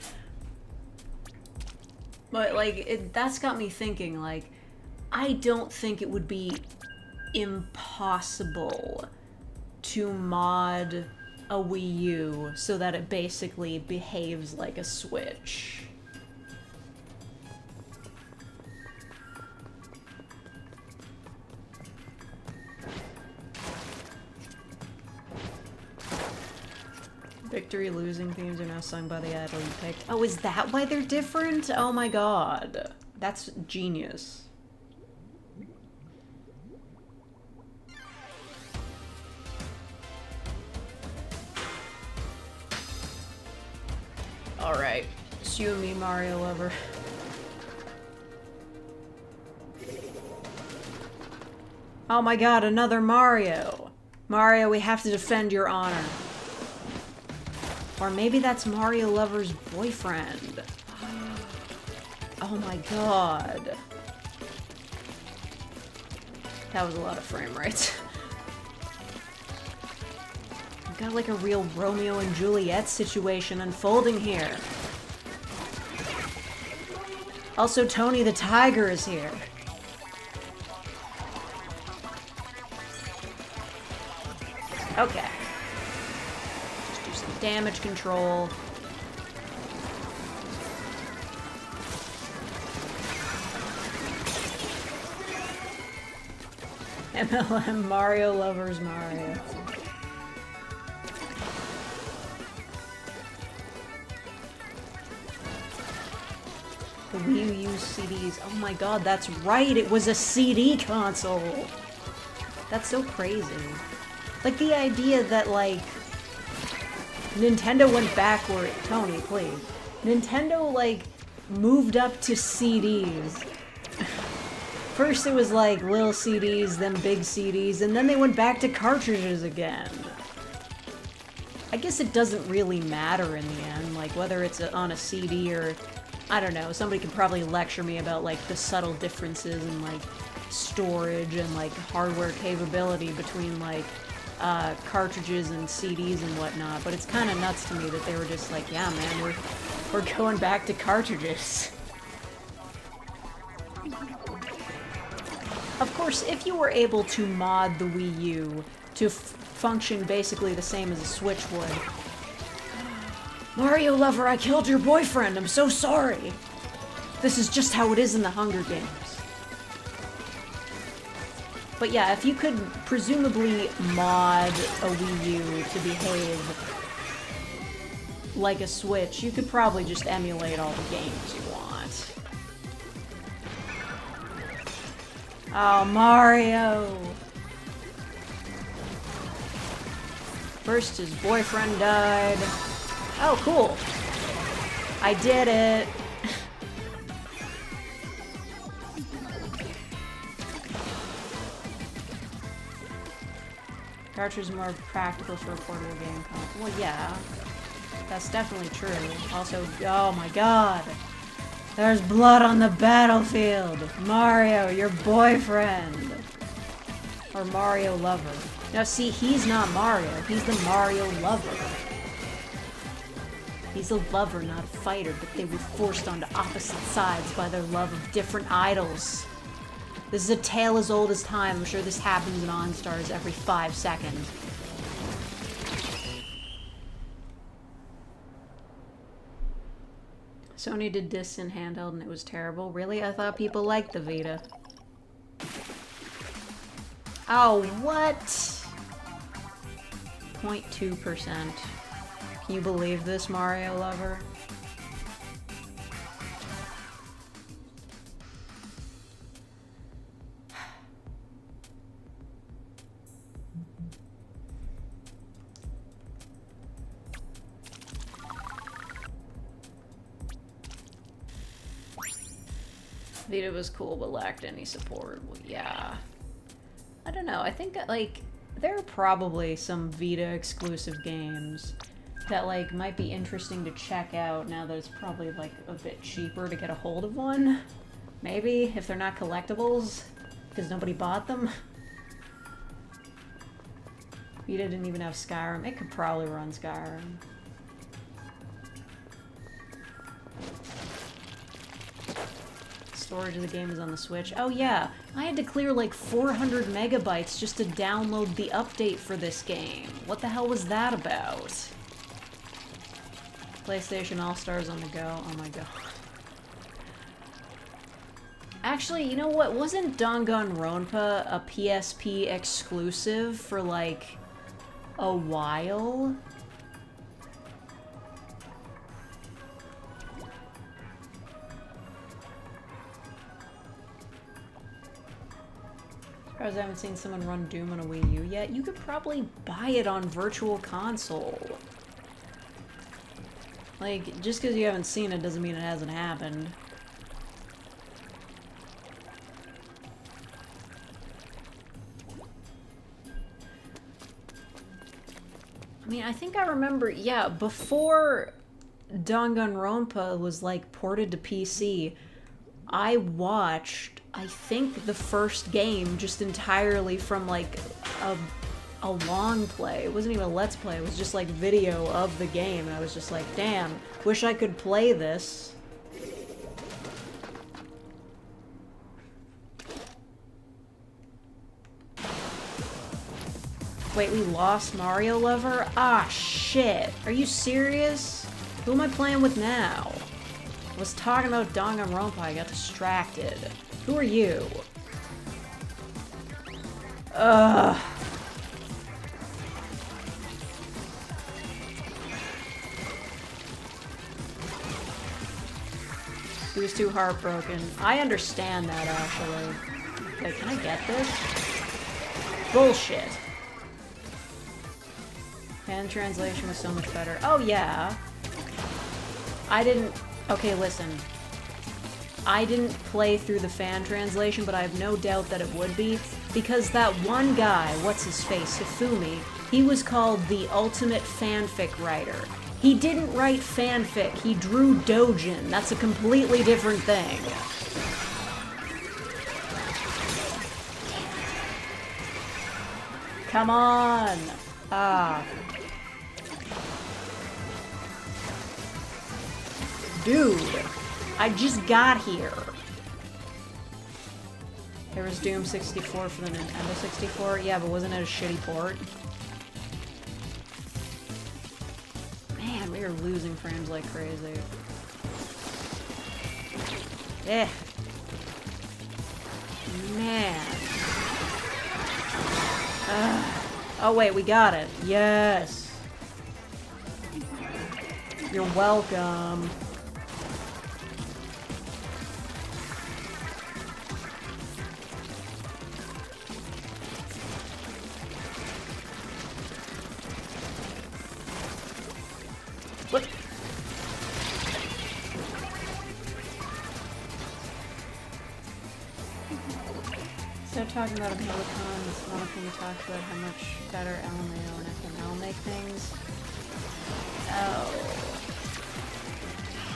But, like, that's got me thinking, like, I don't think it would be impossible to mod a Wii U so that it basically behaves like a Switch. Victory losing themes are now sung by the idol you picked. Oh, is that why they're different? Oh my god. That's genius. Alright. It's you and me, Mario lover. Oh my god, another Mario! Mario, we have to defend your honor. Or maybe that's Mario Lover's boyfriend. Oh my god. That was a lot of frame rates. We've got like a real Romeo and Juliet situation unfolding here. Also, Tony the Tiger is here. Okay. Damage control. MLM Mario Lovers Mario. The Wii U used CDs. Oh my god, that's right! It was a CD console! That's so crazy. Like, the idea that, like, Nintendo went backward. Tony, please. Nintendo, like, moved up to CDs. First it was, like, little CDs, then big CDs, and then they went back to cartridges again. I guess it doesn't really matter in the end, like, whether it's on a CD or... I don't know, somebody could probably lecture me about, like, the subtle differences in, like, storage and, like, hardware capability between, like, cartridges and CDs and whatnot, but it's kind of nuts to me that they were just like, yeah, man, we're going back to cartridges. Of course, if you were able to mod the Wii U to function basically the same as a Switch would. Mario Lover, I killed your boyfriend, I'm so sorry! This is just how it is in the Hunger Games. But yeah, if you could presumably mod a Wii U to behave like a Switch, you could probably just emulate all the games you want. Oh, Mario! First his boyfriend died. Oh, cool. I did it. Cartridge is more practical for a portable game console. Well, yeah. That's definitely true. Also, oh my god! There's blood on the battlefield! Mario, your boyfriend! Or Mario lover. Now see, he's not Mario. He's the Mario lover. He's a lover, not a fighter, but they were forced onto opposite sides by their love of different idols. This is a tale as old as time. I'm sure this happens in OnStars every 5 seconds. Sony did discs in handheld and it was terrible. Really? I thought people liked the Vita. Oh, what? 0.2%. Can you believe this, Mario lover? Vita was cool, but lacked any support. Well, yeah. I don't know. I think, like, there are probably some Vita exclusive games that, like, might be interesting to check out now that it's probably, like, a bit cheaper to get a hold of one. Maybe, if they're not collectibles, because nobody bought them. Vita didn't even have Skyrim. It could probably run Skyrim. Storage of the game is on the Switch. Oh yeah, I had to clear like 400 megabytes just to download the update for this game. What the hell was that about? PlayStation All-Stars on the go. Oh my god. Actually, you know what? Wasn't Danganronpa a PSP exclusive for like a while? I haven't seen someone run Doom on a Wii U yet. You could probably buy it on Virtual Console. Like, just because you haven't seen it doesn't mean it hasn't happened. I mean, I think I remember, yeah, before Danganronpa was, like, ported to PC, I watched, I think, the first game just entirely from, like, a long play. It wasn't even a Let's Play, it was just, like, video of the game, and I was just like, damn, wish I could play this. Wait, we lost Mario Lover? Ah, shit. Are you serious? Who am I playing with now? I was talking about Danganronpa, I got distracted. Who are you? Ugh. He was too heartbroken. I understand that, actually. Wait, can I get this? Bullshit. Fan translation was so much better. Oh, yeah. I didn't... Okay, listen. I didn't play through the fan translation, but I have no doubt that it would be, because that one guy, what's his face, Hifumi, he was called the ultimate fanfic writer. He didn't write fanfic, he drew doujin. That's a completely different thing. Come on! Ah. Dude, I just got here. There was Doom 64 for the Nintendo 64. Yeah, but wasn't it a shitty port? Man, we are losing frames like crazy. Eh. Man. Oh wait, we got it. Yes. You're welcome. What? So talking about emoticons, Monica talked about how much better LMAO and FML make things. Oh.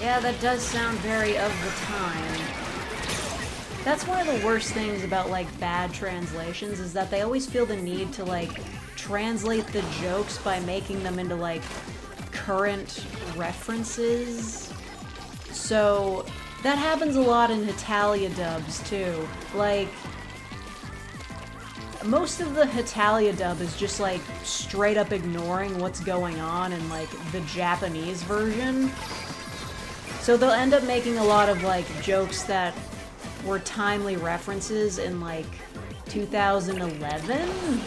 Yeah, that does sound very of the time. That's one of the worst things about, like, bad translations, is that they always feel the need to, like, translate the jokes by making them into, like, current references. So, that happens a lot in Hitalia dubs, too. Like, most of the Hitalia dub is just, like, straight up ignoring what's going on in, like, the Japanese version. So they'll end up making a lot of, like, jokes that were timely references in, like, 2011?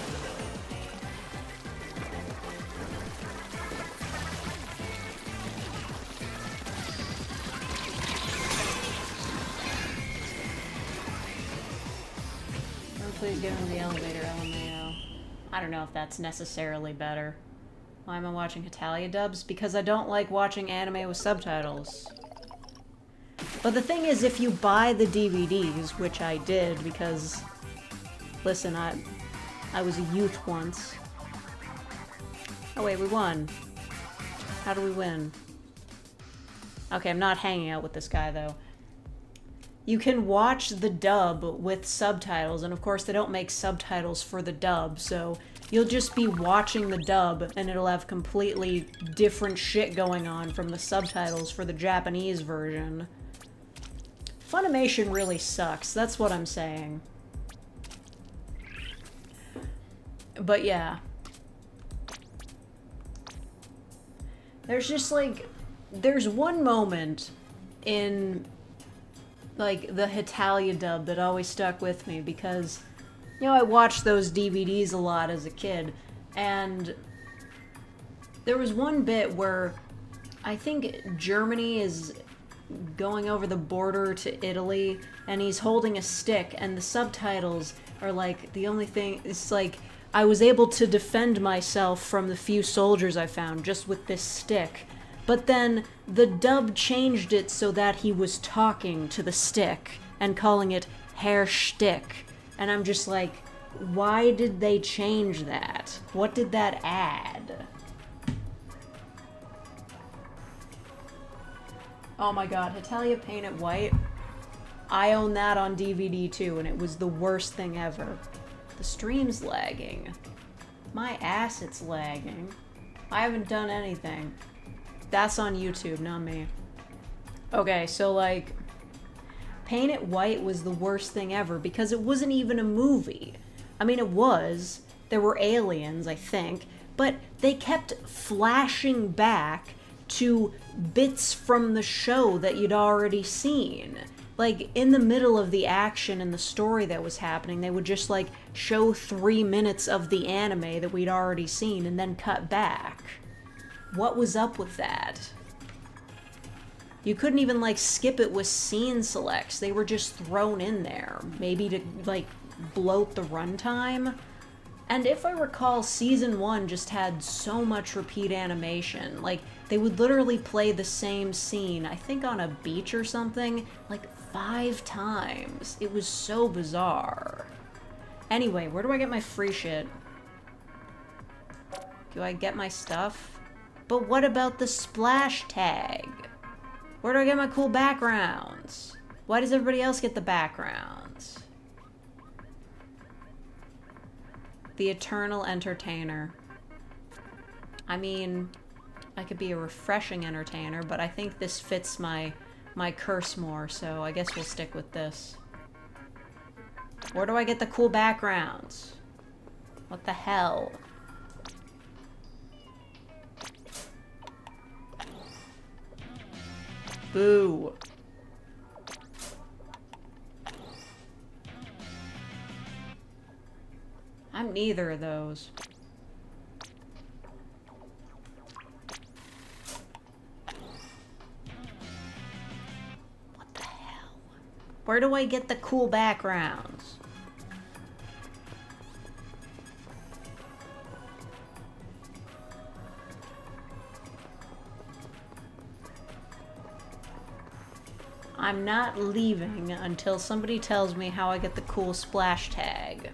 Please give him the elevator LMAO. I don't know if that's necessarily better. Why am I watching Hitalia dubs? Because I don't like watching anime with subtitles. But the thing is, if you buy the DVDs, which I did because, listen, I was a youth once. Oh wait, we won. How do we win? Okay, I'm not hanging out with this guy though. You can watch the dub with subtitles, and of course they don't make subtitles for the dub, so you'll just be watching the dub and it'll have completely different shit going on from the subtitles for the Japanese version. Funimation really sucks, that's what I'm saying. But yeah. There's just like, there's one moment in like the Hitalia dub that always stuck with me because, you know, I watched those DVDs a lot as a kid, and there was one bit where I think Germany is going over the border to Italy, and he's holding a stick, and the subtitles are like, the only thing, it's like, I was able to defend myself from the few soldiers I found just with this stick. But then the dub changed it so that he was talking to the stick and calling it Herr Stick. And I'm just like, why did they change that? What did that add? Oh my god, Hitalia Paint It White. I own that on DVD too, and it was the worst thing ever. The stream's lagging. My ass, it's lagging. I haven't done anything. That's on YouTube, not me. Okay, so like, Paint It White was the worst thing ever because it wasn't even a movie. I mean, it was. There were aliens, I think, but they kept flashing back to bits from the show that you'd already seen. Like, in the middle of the action and the story that was happening, they would just, like, show 3 minutes of the anime that we'd already seen and then cut back. What was up with that? You couldn't even, like, skip it with scene selects. They were just thrown in there. Maybe to, like, bloat the runtime? And if I recall, Season 1 just had so much repeat animation. Like, they would literally play the same scene, I think on a beach or something, like 5 times. It was so bizarre. Anyway, where do I get my free shit? Do I get my stuff? But what about the splash tag? Where do I get my cool backgrounds? Why does everybody else get the backgrounds? The Eternal Entertainer. I mean, I could be a refreshing entertainer, but I think this fits my curse more, so I guess we'll stick with this. Where do I get the cool backgrounds? What the hell? Boo. I'm neither of those. What the hell? Where do I get the cool backgrounds? I'm not leaving until somebody tells me how I get the cool splash tag.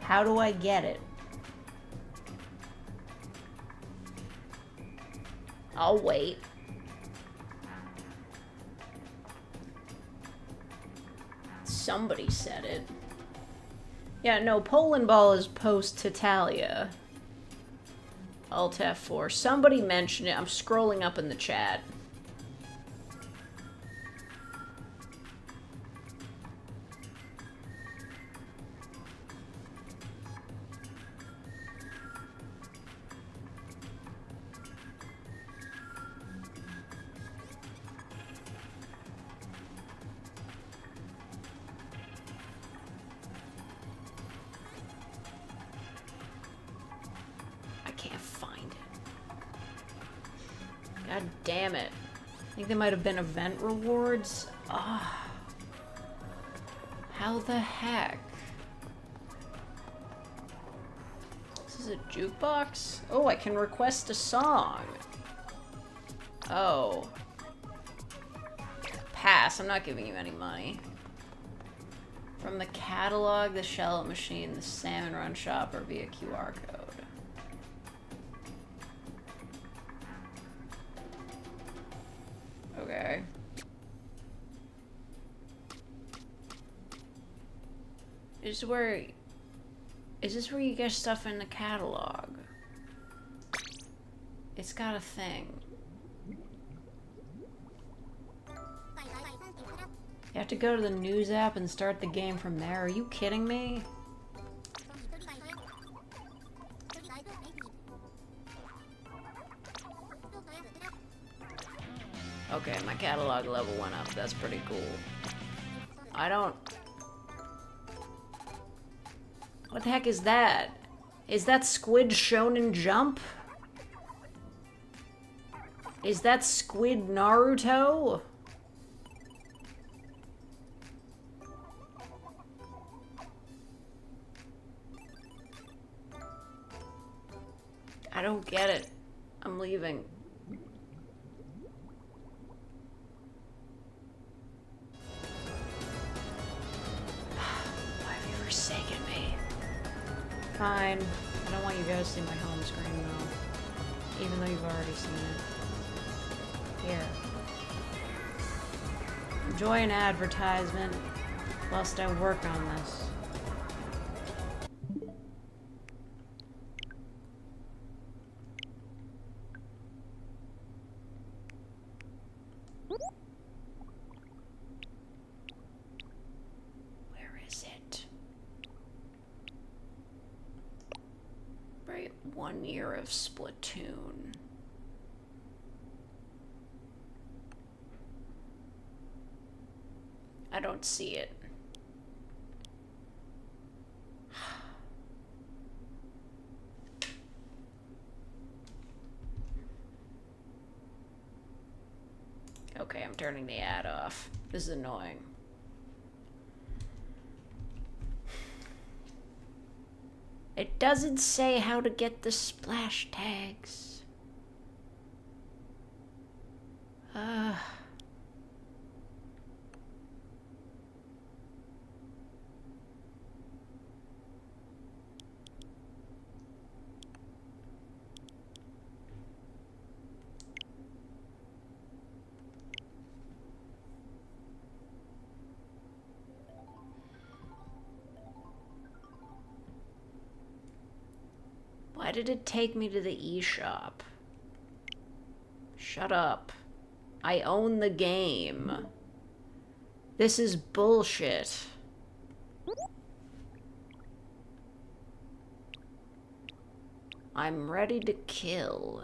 How do I get it? I'll wait. Somebody said it. Yeah, no, Poland Ball is post-Titalia. Alt F4. Somebody mentioned it. I'm scrolling up in the chat. God damn it. I think they might have been event rewards. Ah. How the heck? This is a jukebox? Oh, I can request a song. Oh. Pass. I'm not giving you any money. From the catalog, the shallot machine, the salmon run shop, or via QR code. Okay. Is this where you get stuff in the catalog? It's got a thing. You have to go to the news app and start the game from there. Are you kidding me? Okay, my catalog level went up. That's pretty cool. I don't... What the heck is that? Is that Squid Shonen Jump? Is that Squid Naruto? I don't get it. I'm leaving. Why have you forsaken me? Fine. I don't want you guys to see my home screen though. Even though you've already seen it. Here. Enjoy an advertisement whilst I work on this. Where is it? Right, 1 year of Splatoon. I don't see it. Okay, I'm turning the ad off. This is annoying. It doesn't say how to get the splash tags. Why did it take me to the eShop? Shut up. I own the game. This is bullshit. I'm ready to kill.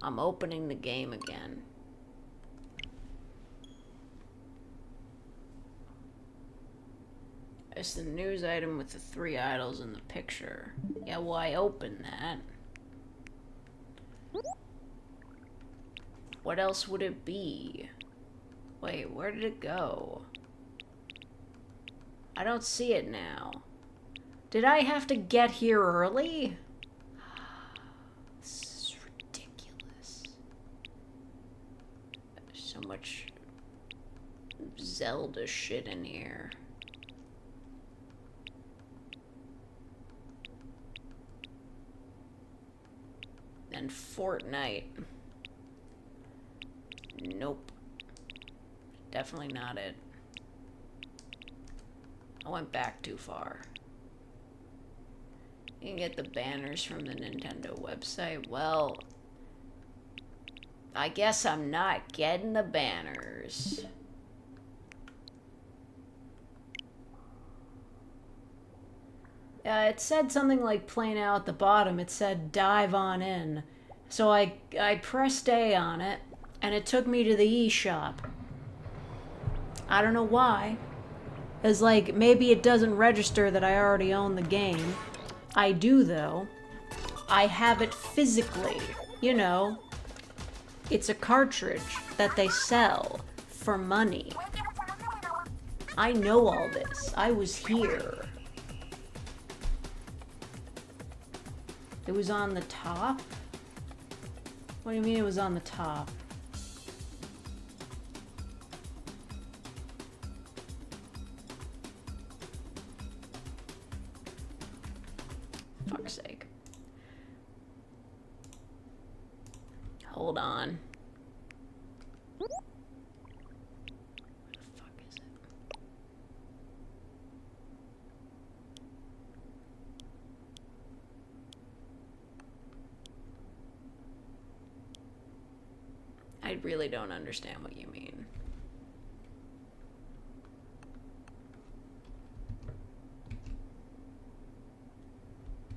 I'm opening the game again. It's the news item with the 3 idols in the picture. Yeah, well, I opened that. What else would it be? Wait, where did it go? I don't see it now. Did I have to get here early? This is ridiculous. much Zelda shit in here. And Fortnite. Nope. Definitely not it. I went back too far. You can get the banners from the Nintendo website. Well, I guess I'm not getting the banners. It said something like plain out at the bottom. It said dive on in. So I pressed A on it, and it took me to the eShop. I don't know why. It's like, maybe it doesn't register that I already own the game. I do, though. I have it physically. You know, it's a cartridge that they sell for money. I know all this. I was here. It was on the top? What do you mean it was on the top? Fuck's sake. Hold on. Where the fuck is it? I really don't understand what you mean.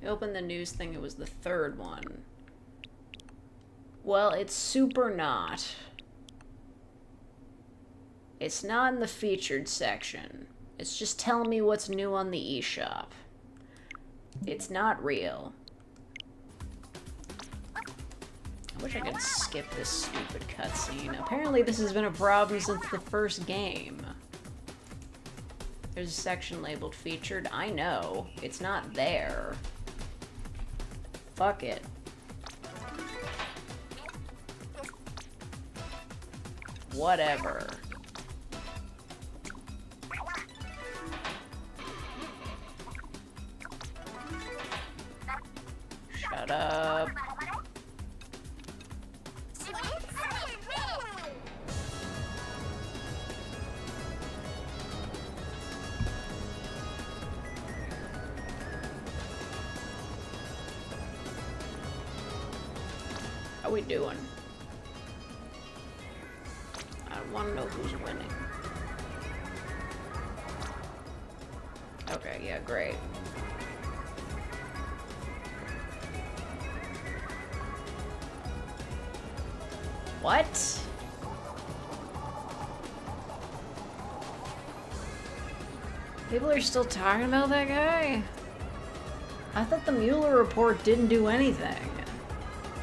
I opened the news thing, it was the third one. Well, it's super not. It's not in the featured section. It's just telling me what's new on the eShop. It's not real. I wish I could skip this stupid cutscene. Apparently this has been a problem since the first game. There's a section labeled featured. I know. It's not there. Fuck it. Whatever. Shut up. How we doing? I want to know who's winning. Okay, yeah, great. What? People are still talking about that guy? I thought the Mueller report didn't do anything.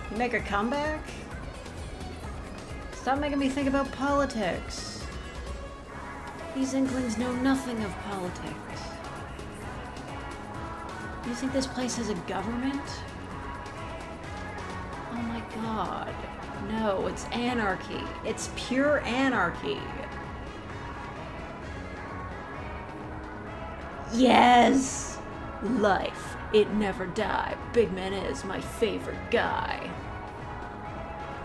You make a comeback? Stop making me think about politics. These Inklings know nothing of politics. You think this place has a government? Oh my god. No, it's anarchy. It's pure anarchy. Yes! Life, it never die. Big Man is my favorite guy.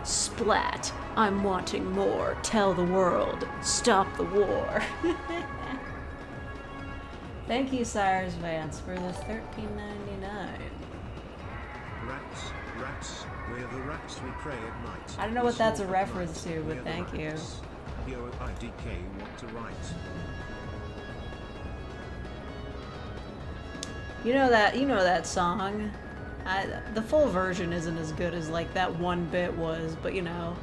Splat, I'm wanting more. Tell the world, stop the war. Thank you, Cyrus Vance, for the $13.99. Rats, rats, we're the rats we pray at night. I don't know what that's a reference to, but thank you. Yo, IDK, what to write? You know that song? The full version isn't as good as like that one bit was, but you know,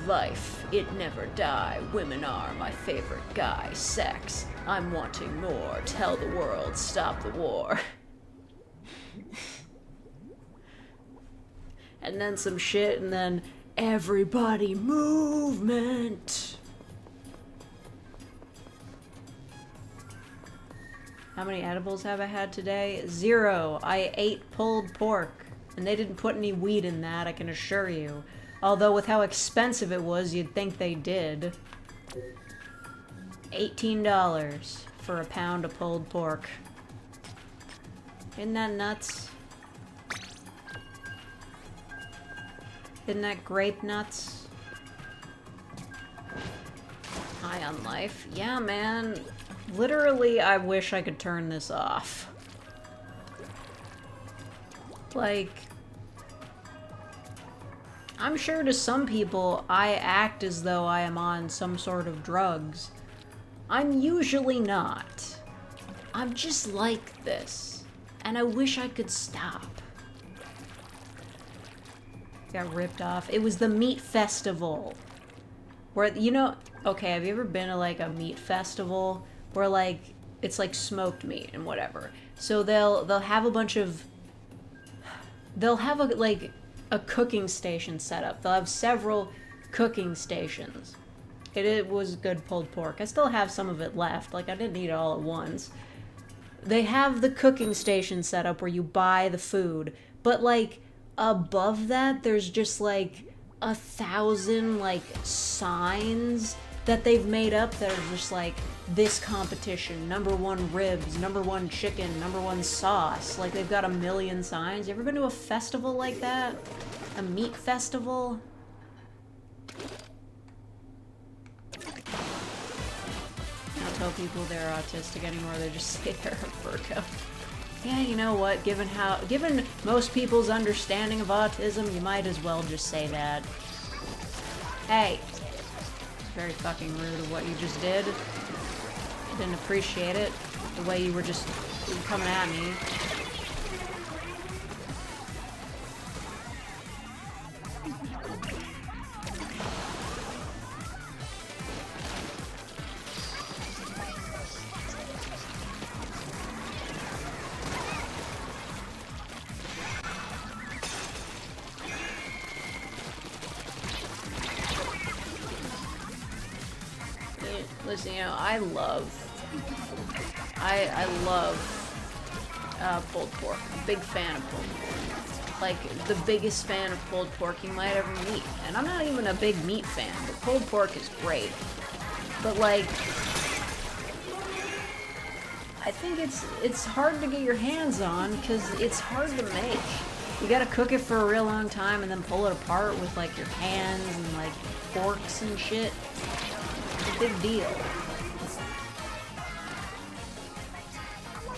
life, it never die. Women are my favorite guy. Sex, I'm wanting more. Tell the world, stop the war. And then some shit, and then everybody movement. How many edibles have I had today? 0. I ate pulled pork, and they didn't put any weed in that, I can assure you. Although with how expensive it was, you'd think they did. $18 for a pound of pulled pork. Isn't that nuts? Isn't that grape nuts? High on life. Yeah, man. Literally, I wish I could turn this off. Like, I'm sure to some people, I act as though I am on some sort of drugs. I'm usually not. I'm just like this. And I wish I could stop. Got ripped off. It was the meat festival. Where, you know, okay, have you ever been to like a meat festival where like it's like smoked meat and whatever. So they'll have a bunch of like a cooking station set up. They'll have several cooking stations. It was good pulled pork. I still have some of it left. Like I didn't eat it all at once. They have the cooking station set up where you buy the food, but like above that, there's just like 1,000 like signs that they've made up that are just like this competition, #1 ribs, #1 chicken, #1 sauce. Like they've got a million signs. You ever been to a festival like that? A meat festival? I don't tell people they're autistic anymore. They just say they're a Virgo. Yeah, you know what? Given most people's understanding of autism, you might as well just say that. Hey, it's very fucking rude of what you just did. I didn't appreciate it. The way you were just coming at me. Listen, you know, I love pulled pork. I'm a big fan of pulled pork. Like, the biggest fan of pulled pork you might ever meet. And I'm not even a big meat fan, but pulled pork is great. But, like, I think it's hard to get your hands on, because it's hard to make. You gotta cook it for a real long time and then pull it apart with, like, your hands and, like, forks and shit. It's a big deal.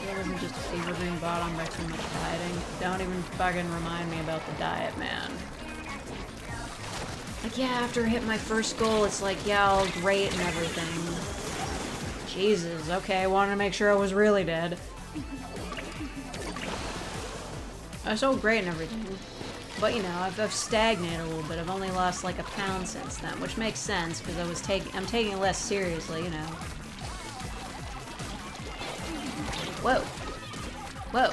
It wasn't just a fever being bought on by too much dieting. Don't even fucking remind me about the diet, man. Like, yeah, after I hit my first goal, it's like, yeah, all great and everything. Jesus, okay, I wanted to make sure I was really dead. I was all great and everything. But, you know, I've stagnated a little bit. I've only lost like a pound since then, which makes sense, because I'm taking it less seriously, you know. Whoa. Whoa.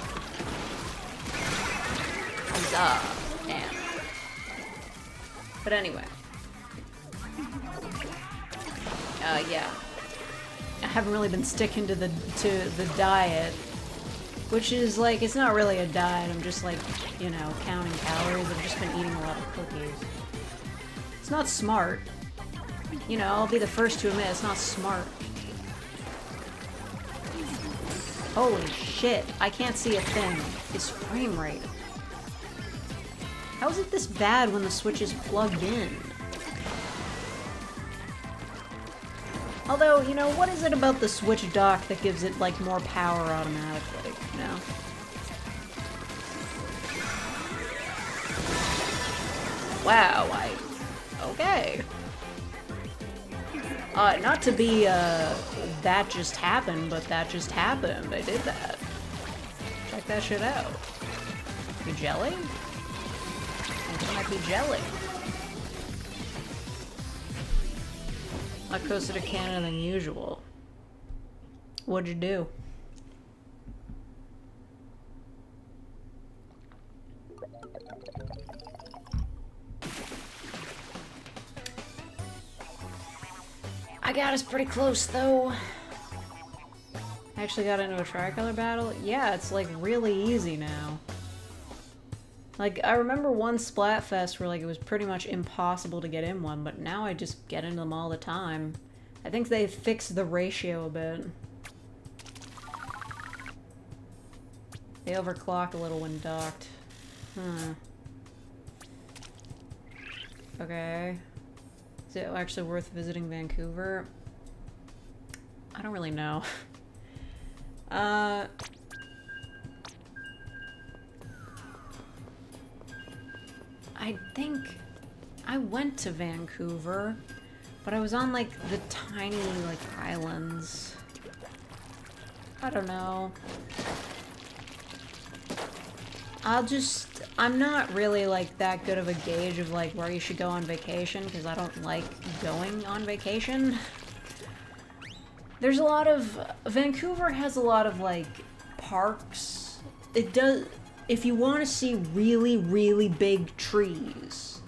Huzzah. Damn. But anyway. Yeah. I haven't really been sticking to the diet. Which is like, it's not really a diet. I'm just like, you know, counting calories. I've just been eating a lot of cookies. It's not smart. You know, I'll be the first to admit it's not smart. Holy shit, I can't see a thing. This frame rate. How is it this bad when the Switch is plugged in? Although, you know, what is it about the Switch dock that gives it, like, more power automatically, you know? Wow, okay. Not to be, that just happened, but that just happened. I did that. Check that shit out. You jelly? I think it might be jelly. A lot closer to Canada than usual. What'd you do? I got us pretty close, though. I actually got into a tricolor battle. Yeah, it's like really easy now. Like, I remember one Splatfest where, like, it was pretty much impossible to get in one, but now I just get into them all the time. I think they fixed the ratio a bit. They overclock a little when docked. Okay. Is it actually worth visiting Vancouver? I don't really know. I think I went to Vancouver, but I was on, like, the tiny, like, islands. I don't know. I'm not really, like, that good of a gauge of, like, where you should go on vacation, because I don't like going on vacation. There's a lot of... Vancouver has a lot of, like, parks. It does... If you want to see really, really big trees,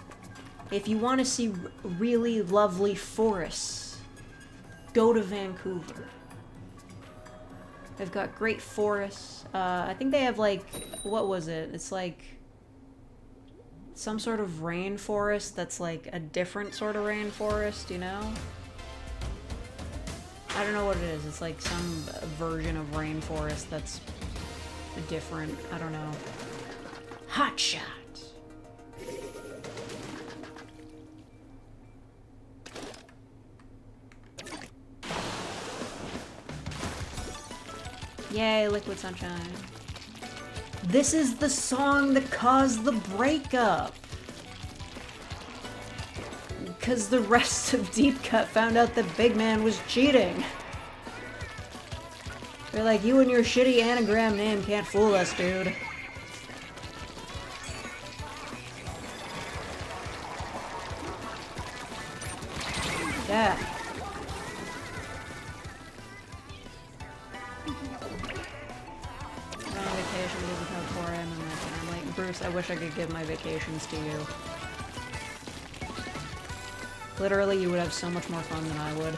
if you want to see really lovely forests, go to Vancouver. They've got great forests. I think they have, like, what was it? It's like some sort of rainforest that's like a different sort of rainforest, you know? I don't know what it is. It's like some version of rainforest that's different. I don't know. Hot shot. Yay, Liquid Sunshine. This is the song that caused the breakup. Because the rest of Deep Cut found out that Big Man was cheating. They're like, you and your shitty anagram name can't fool us, dude. Yeah. I'm on vacation because of how poor I am in my family. Bruce, I wish I could give my vacations to you. Literally, you would have so much more fun than I would.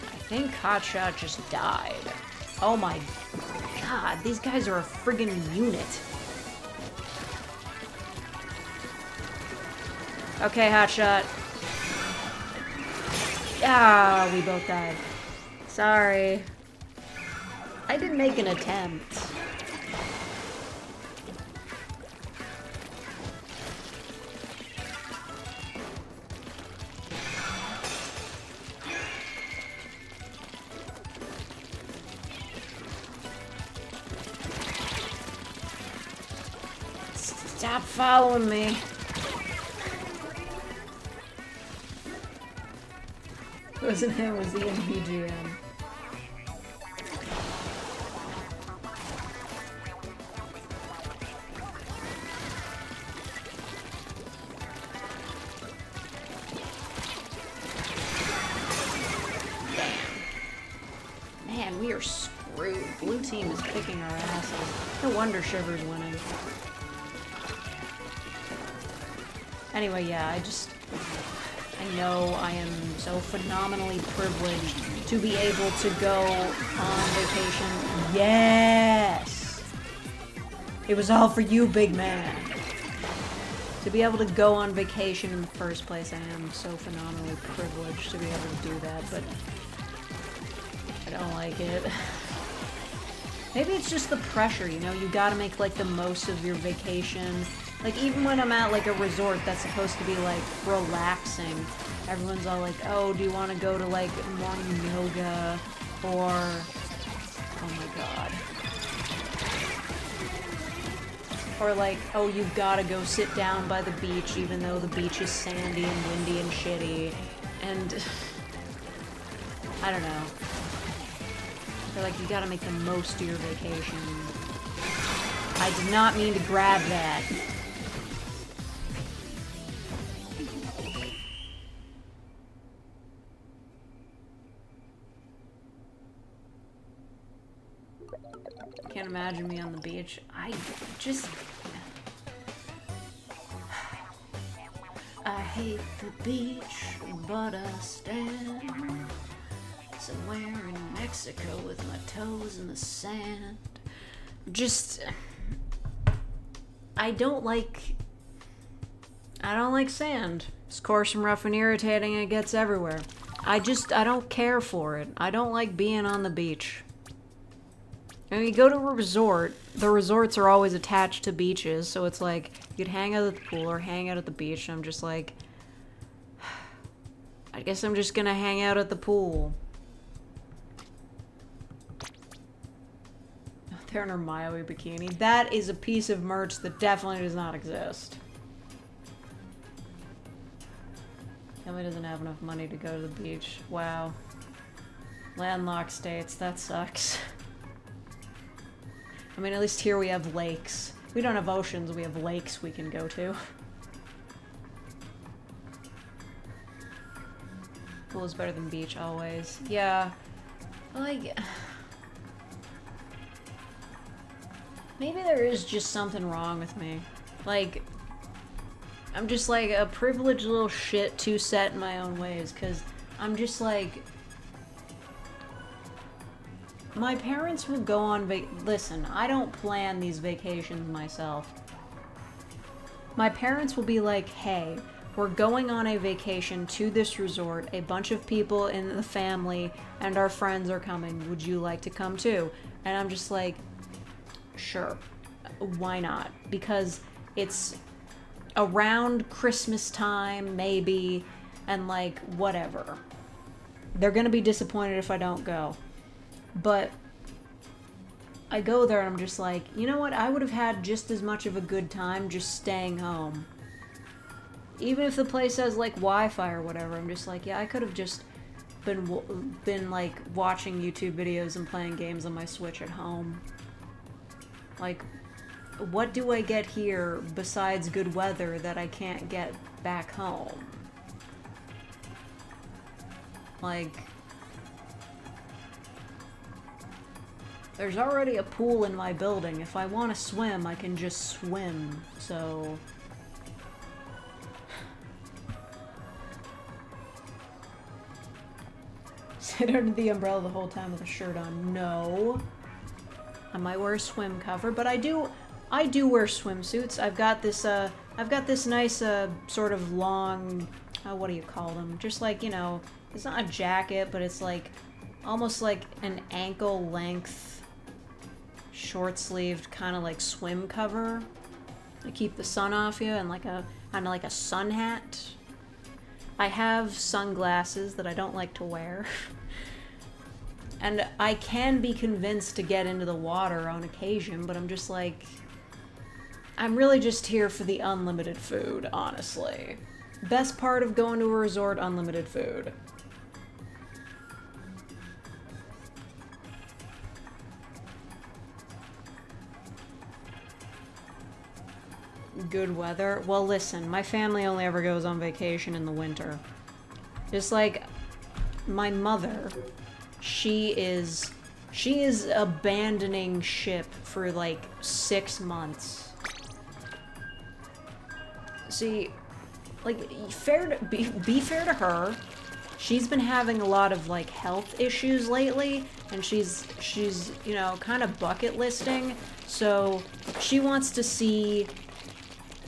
I think Hotshot just died. Oh my god, these guys are a friggin' unit. Okay, Hotshot. Ah, we both died. Sorry. I did make an attempt. Stop following me. It wasn't him, it was the NVGM. Man, we are screwed. Blue team is kicking our asses. No wonder Shiver's winning. Anyway, yeah, I know I am so phenomenally privileged to be able to go on vacation. Yes! It was all for you, big man. To be able to go on vacation in the first place, I am so phenomenally privileged to be able to do that, but I don't like it. Maybe it's just the pressure, you know? You gotta make, like, the most of your vacation. Like, even when I'm at, like, a resort that's supposed to be, like, relaxing, everyone's all like, oh, do you want to go to, like, morning yoga, or... Oh my god. Or, like, oh, you've gotta go sit down by the beach, even though the beach is sandy and windy and shitty, and... I don't know. They're like, you gotta make the most of your vacation. I did not mean to grab that. Can't imagine me on the beach. I hate the beach, but I stand Somewhere in Mexico with my toes in the sand. Just... I don't like sand. It's coarse and rough and irritating, and it gets everywhere. I don't care for it. I don't like being on the beach. And you go to a resort, the resorts are always attached to beaches, so it's like, you'd hang out at the pool or hang out at the beach, and I'm just like, I guess I'm just gonna hang out at the pool. They're in her Maui bikini. That is a piece of merch that definitely does not exist. Emily doesn't have enough money to go to the beach. Wow. Landlocked states, that sucks. I mean, at least here we have lakes. We don't have oceans, we have lakes we can go to. Pool is better than beach, always. Yeah. Like... Maybe there is just something wrong with me. Like... I'm just like a privileged little shit too set in my own ways, because I'm just like... My parents will go on listen, I don't plan these vacations myself. My parents will be like, hey, we're going on a vacation to this resort. A bunch of people in the family and our friends are coming. Would you like to come too? And I'm just like, sure. Why not? Because it's around Christmas time, maybe, and like, whatever. They're gonna be disappointed if I don't go. But I go there and I'm just like, you know what? I would have had just as much of a good time just staying home. Even if the place has like Wi-Fi or whatever, I'm just like, yeah, I could have just been like watching YouTube videos and playing games on my Switch at home. Like, what do I get here besides good weather that I can't get back home? Like... There's already a pool in my building. If I want to swim, I can just swim, so... Sit under the umbrella the whole time with a shirt on. No. I might wear a swim cover, but I do wear swimsuits. I've got this nice, sort of long, what do you call them? Just like, you know, it's not a jacket, but it's like, almost like an ankle-length, short-sleeved kind of like swim cover to keep the sun off you, and like a kind of like a sun hat. I have sunglasses that I don't like to wear. And I can be convinced to get into the water on occasion, but I'm just like, I'm really just here for the unlimited food, honestly. Best part of going to a resort, unlimited food. Good weather? Well, listen, my family only ever goes on vacation in the winter. Just like my mother, she is abandoning ship for like 6 months. See, like, be fair to her. She's been having a lot of like health issues lately, and she's you know, kind of bucket listing. So she wants to see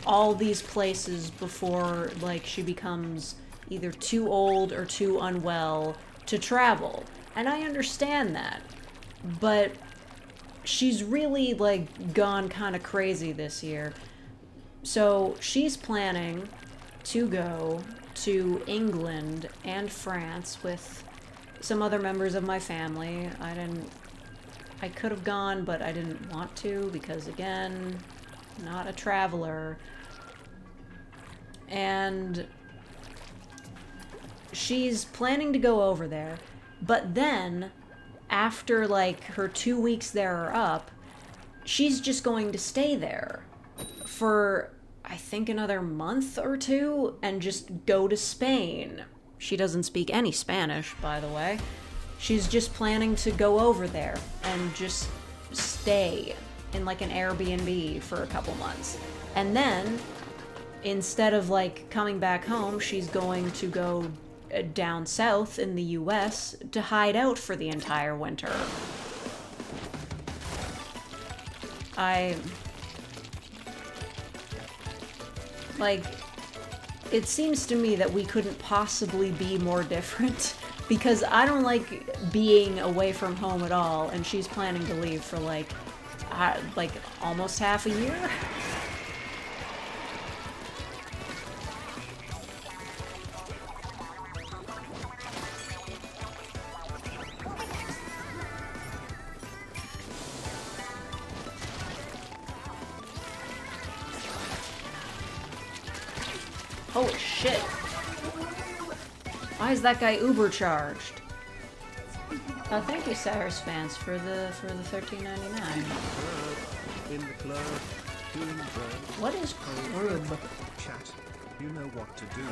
all these places before, like, she becomes either too old or too unwell to travel. And I understand that. But she's really, like, gone kind of crazy this year. So she's planning to go to England and France with some other members of my family. I could have gone, but I didn't want to because, again, not a traveler. And she's planning to go over there, but then after like her 2 weeks there are up, she's just going to stay there for I think another month or two and just go to Spain. She doesn't speak any Spanish, by the way. She's just planning to go over there and just stay in like an Airbnb for a couple months. And then, instead of like coming back home, she's going to go down south in the US to hide out for the entire winter. Like, it seems to me that we couldn't possibly be more different, because I don't like being away from home at all, and she's planning to leave for like almost half a year. Holy shit. Why is that guy Uber charged? Oh, thank you, Cyrus fans, for the $13.99. In the club, doing drugs. What is crib? Chat, you know what to do.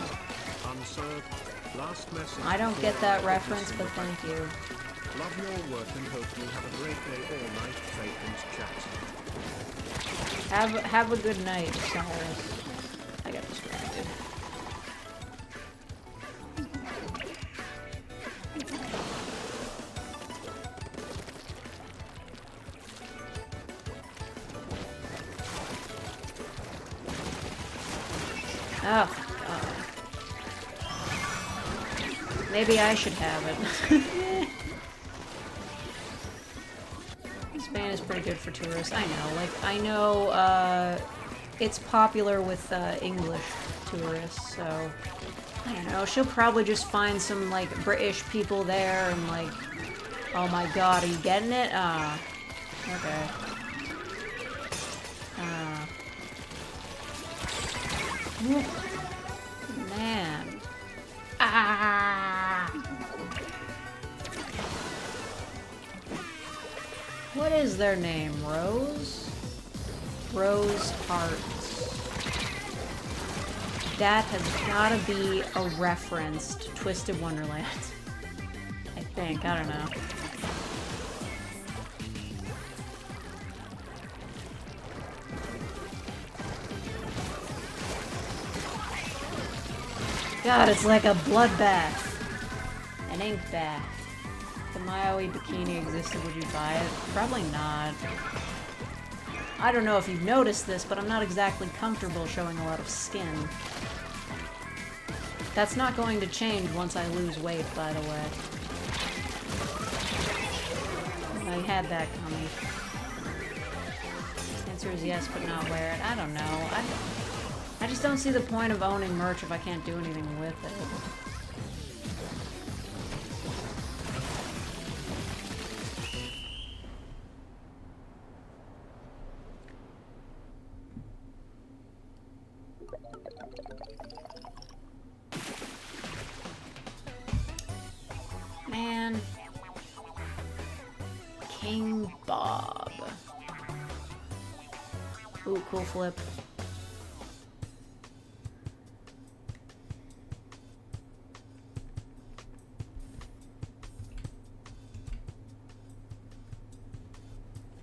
Unsub. Last message. I don't get that reference, but thank you. Love your work and hope you have a great day all night, Faken's chat. Have a good night, Cyrus. I got distracted. Oh, God. Maybe I should have it. Spain is pretty good for tourists. I know. Like, I know, it's popular with, English tourists, so... I don't know. She'll probably just find some, like, British people there and, like... Oh my God, are you getting it? Ah. Okay. Man. Ah! What is their name? Rose? Rose Hearts. That has gotta be a reference to Twisted Wonderland. I think. I don't know. God, it's like a bloodbath. An ink bath. If the Maui bikini existed, would you buy it? Probably not. I don't know if you've noticed this, but I'm not exactly comfortable showing a lot of skin. That's not going to change once I lose weight, by the way. I had that coming. The answer is yes, but not wear it. I don't know. I just don't see the point of owning merch if I can't do anything with it. Man. King Bob. Ooh, cool flip.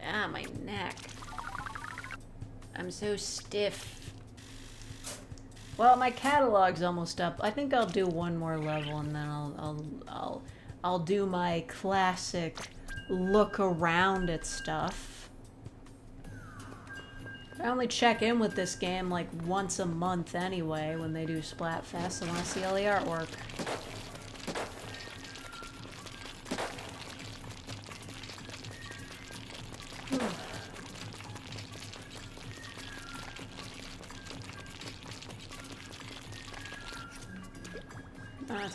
Ah, my neck. I'm so stiff. Well, my catalog's almost up. I think I'll do one more level and then I'll do my classic look around at stuff. I only check in with this game like once a month anyway when they do Splatfests. I want to see all the artwork.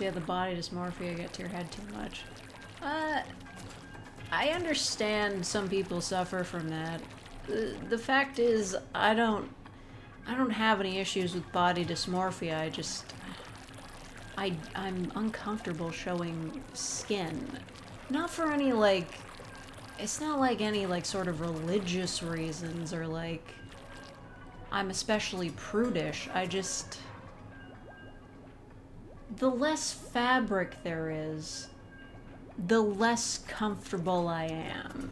Yeah, the body dysmorphia get to your head too much. I understand some people suffer from that. The fact is, I don't have any issues with body dysmorphia. I'm uncomfortable showing skin. Not for any, like, it's not like any, like, sort of religious reasons or, like, I'm especially prudish. The less fabric there is, the less comfortable I am.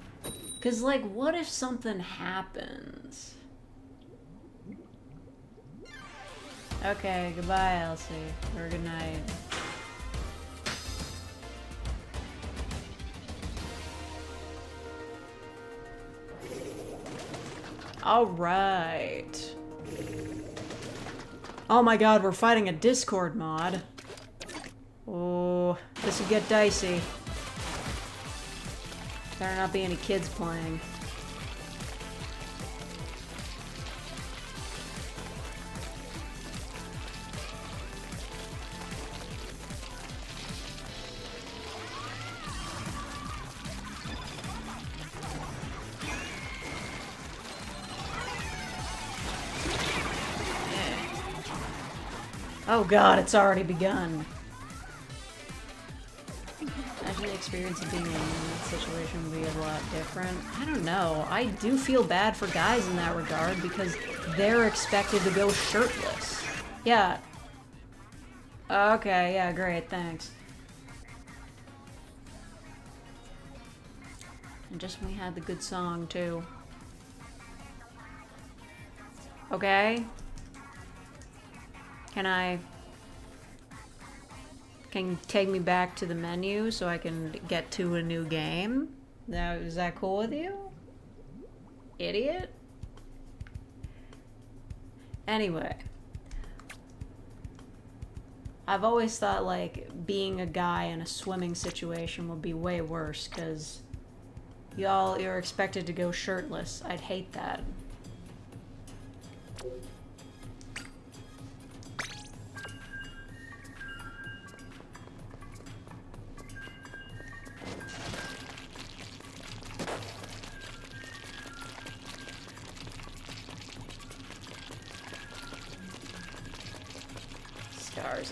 'Cause, like, what if something happens? Okay, goodbye, Elsie. Or good night. Alright. Oh my god, we're fighting a Discord mod. Oh, this would get dicey. Better not be any kids playing. Oh god, it's already begun. Imagine the experience of being in that situation would be a lot different. I don't know. I do feel bad for guys in that regard because they're expected to go shirtless. Yeah. Okay, yeah, great, thanks. And just when we had the good song, too. Okay. Can you take me back to the menu so I can get to a new game? Now, is that cool with you? Idiot? Anyway. I've always thought, like, being a guy in a swimming situation would be way worse, because you're expected to go shirtless. I'd hate that.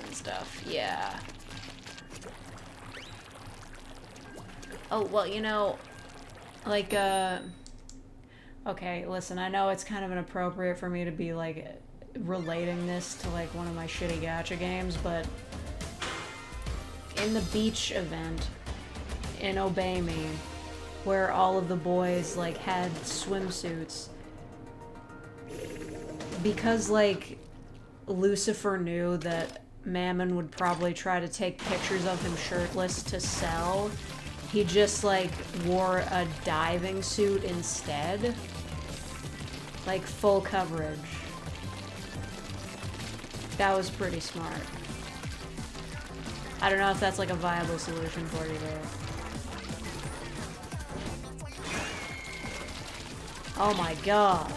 And stuff, yeah. Oh, well, you know, like, okay, listen, I know it's kind of inappropriate for me to be, like, relating this to, like, one of my shitty gacha games, but in the beach event in Obey Me, where all of the boys, like, had swimsuits, because, like, Lucifer knew that Mammon would probably try to take pictures of him shirtless to sell, he just, like, wore a diving suit instead. Like, full coverage. That was pretty smart. I don't know if that's, like, a viable solution for you there. Oh my god.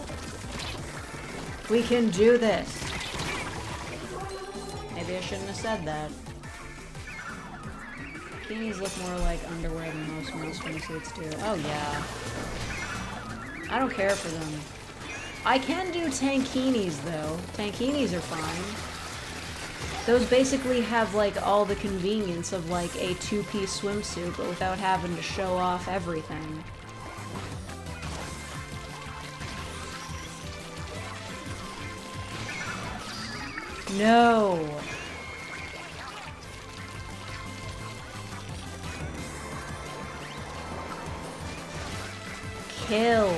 We can do this. Maybe I shouldn't have said that. Bikinis look more like underwear than most male swimsuits do. Oh yeah. I don't care for them. I can do tankinis though. Tankinis are fine. Those basically have like all the convenience of like a two-piece swimsuit, but without having to show off everything. No. Kill.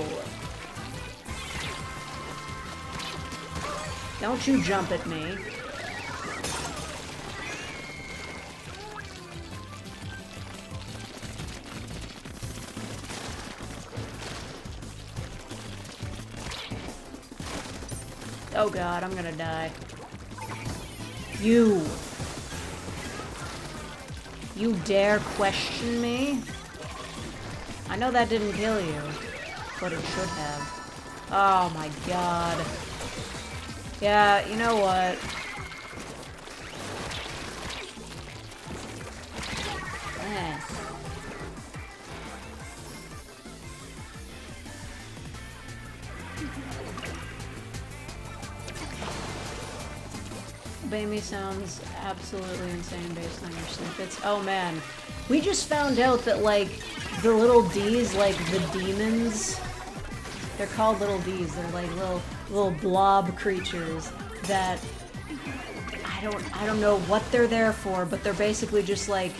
Don't you jump at me. Oh god, I'm gonna die. You dare question me? I know that didn't kill you, but it should have. Oh my god. Yeah, you know what? Eh. Obey Me sounds absolutely insane based on your snippets. Oh man, we just found out that like the little D's, like the demons, they're called little D's. They're like little blob creatures that I don't know what they're there for, but they're basically just like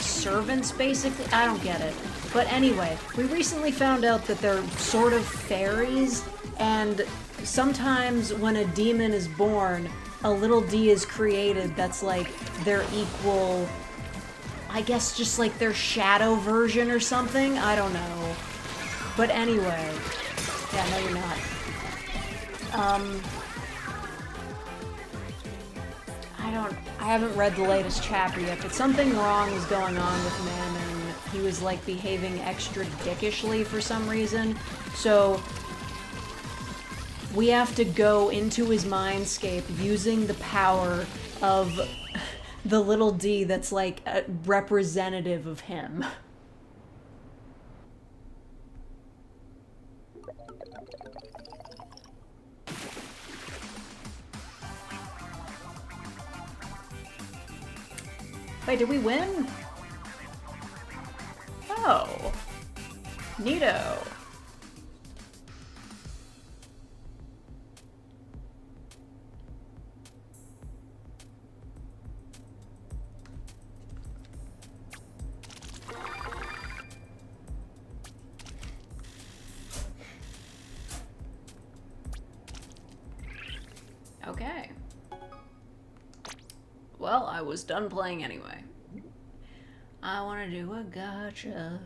servants basically. I don't get it. But anyway, we recently found out that they're sort of fairies, and sometimes when a demon is born, a little D is created that's like their equal, I guess just like their shadow version or something, I don't know. But anyway. Yeah, no, you're not. I haven't read the latest chapter yet, but something wrong was going on with Mammon. He was, like, behaving extra dickishly for some reason. So, we have to go into his mindscape using the power of the little D that's, like, a representative of him. Wait, did we win? Oh. Neato. Okay. Well, I was done playing anyway. I want to do a gotcha.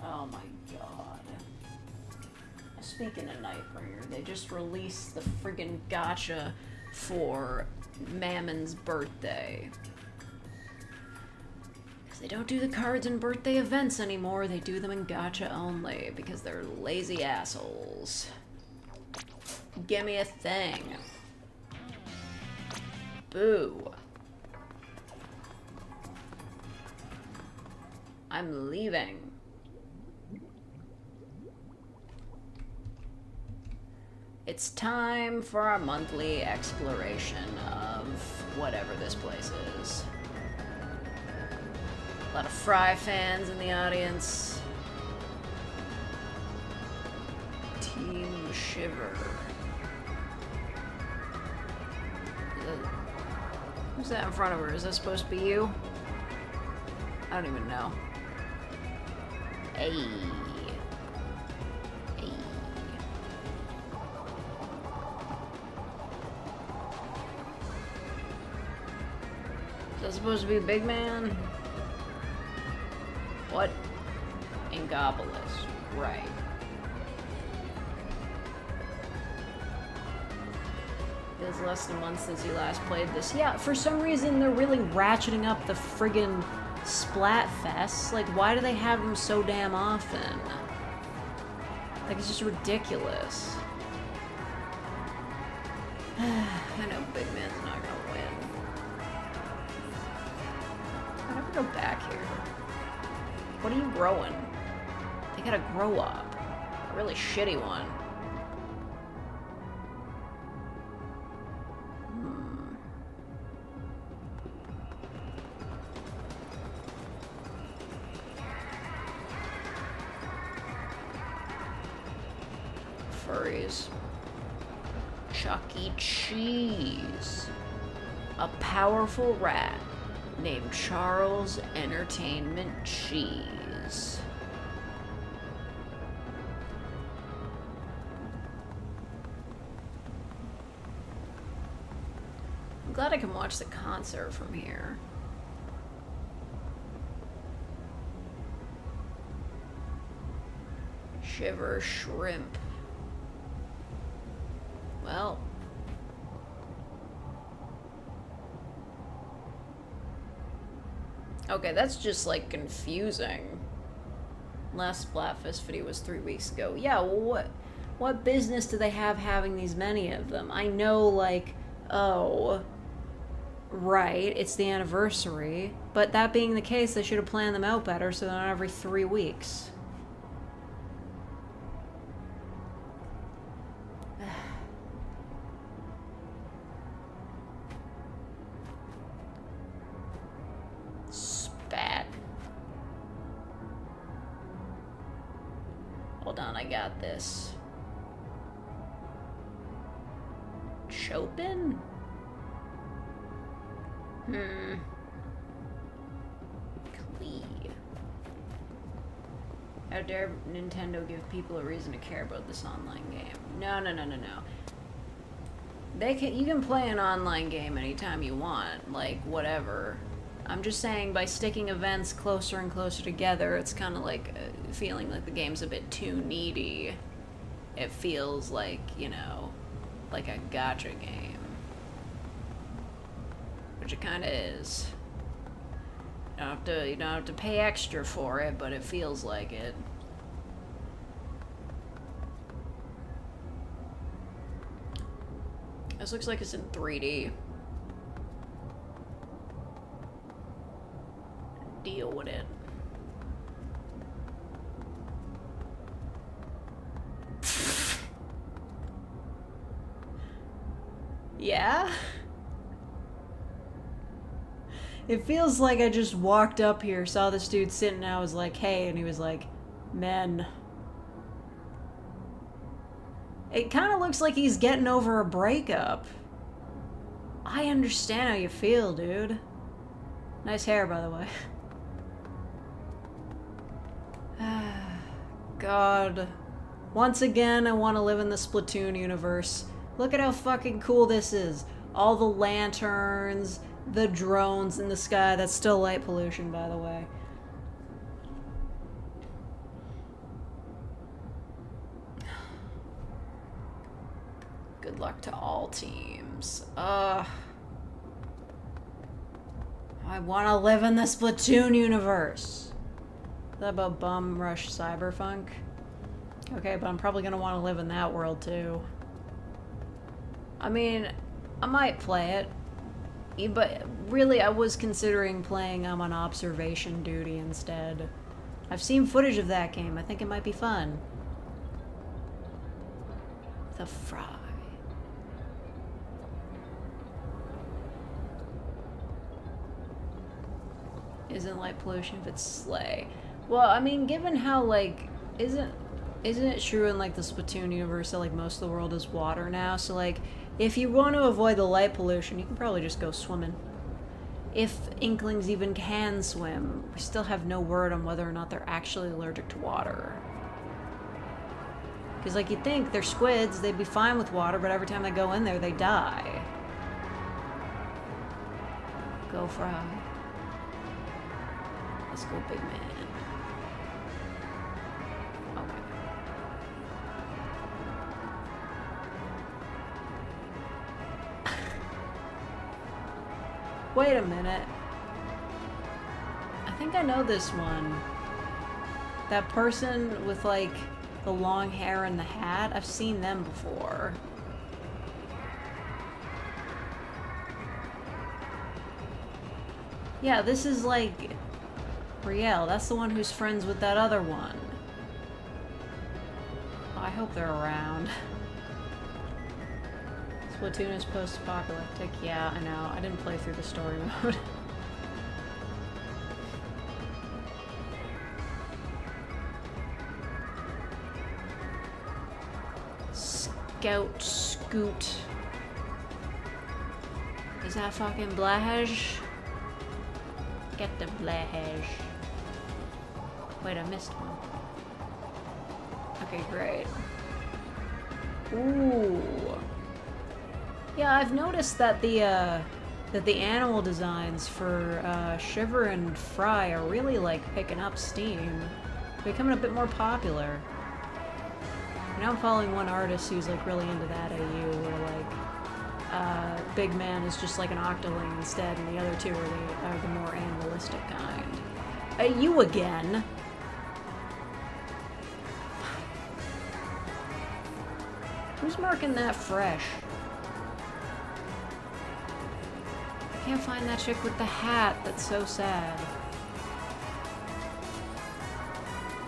Oh my god. Speaking of Nightbringer, they just released the friggin' gotcha for Mammon's birthday. They don't do the cards in birthday events anymore, they do them in gotcha only, because they're lazy assholes. Give me a thing. Boo. I'm leaving. It's time for our monthly exploration of whatever this place is. A lot of Fry fans in the audience. Team Shiver. Who's that in front of her? Is that supposed to be you? I don't even know. Hey. Hey. Is that supposed to be a big man? What? Ingopolis. Right. Feels less than a month since you last played this. Yeah, for some reason they're really ratcheting up the friggin' Splat fests. Like, why do they have them so damn often? Like, it's just ridiculous. I know Big Man's not gonna win. I'll never go back here. What are you growing? They gotta grow up. A really shitty one. Furries. Chuck E. Cheese. A powerful rat named Charles Entertainment Cheese. I'm glad I can watch the concert from here. Shiver Shrimp. Well. Okay, that's just, like, confusing. Last Splatfest video was 3 weeks ago. Yeah, well, what business do they have having these many of them? I know, like, oh, right, it's the anniversary. But that being the case, they should have planned them out better so they're not every 3 weeks. Hold on, I got this. Chopin? Clee. How dare Nintendo give people a reason to care about this online game? No, no, no, no, no. You can play an online game anytime you want, like, whatever. I'm just saying, by sticking events closer and closer together, it's kind of like feeling like the game's a bit too needy. It feels like, you know, like a gacha game. Which it kind of is. You don't have to pay extra for it, but it feels like it. This looks like it's in 3D. Deal with it. Yeah? It feels like I just walked up here, saw this dude sitting, and I was like, hey, and he was like, men. It kind of looks like he's getting over a breakup. I understand how you feel, dude. Nice hair, by the way. God. Once again, I want to live in the Splatoon universe. Look at how fucking cool this is. All the lanterns, the drones in the sky. That's still light pollution, by the way. Good luck to all teams. I want to live in the Splatoon universe. Is that about Bum Rush Cyberpunk? Okay, but I'm probably going to want to live in that world too. I mean, I might play it. But really, I was considering playing on observation duty instead. I've seen footage of that game. I think it might be fun. The Fry. Isn't light pollution if it's sleigh? Well, I mean, given how, like, isn't it true in, like, the Splatoon universe that, like, most of the world is water now? So, like, if you want to avoid the light pollution, you can probably just go swimming. If Inklings even can swim, we still have no word on whether or not they're actually allergic to water. Because, like, you'd think they're squids, they'd be fine with water, but every time they go in there, they die. Go Fry. Let's go, big man. Okay. Wait a minute. I think I know this one. That person with, like, the long hair and the hat. I've seen them before. Yeah, this is, like, Riel. That's the one who's friends with that other one. Oh, I hope they're around. Splatoon is post-apocalyptic. Yeah, I know. I didn't play through the story mode. Scout Scoot. Is that fucking Blahesh? Get the Blahesh. Wait, I missed one. Okay, great. Ooh. Yeah, I've noticed that the animal designs for Shiver and Fry are really, like, picking up steam. Becoming a bit more popular. Now I'm following one artist who's, like, really into that AU, where, like, Big Man is just like an Octoling instead, and the other two are the more animalistic kind. You again! Who's marking that fresh? I can't find that chick with the hat. That's so sad.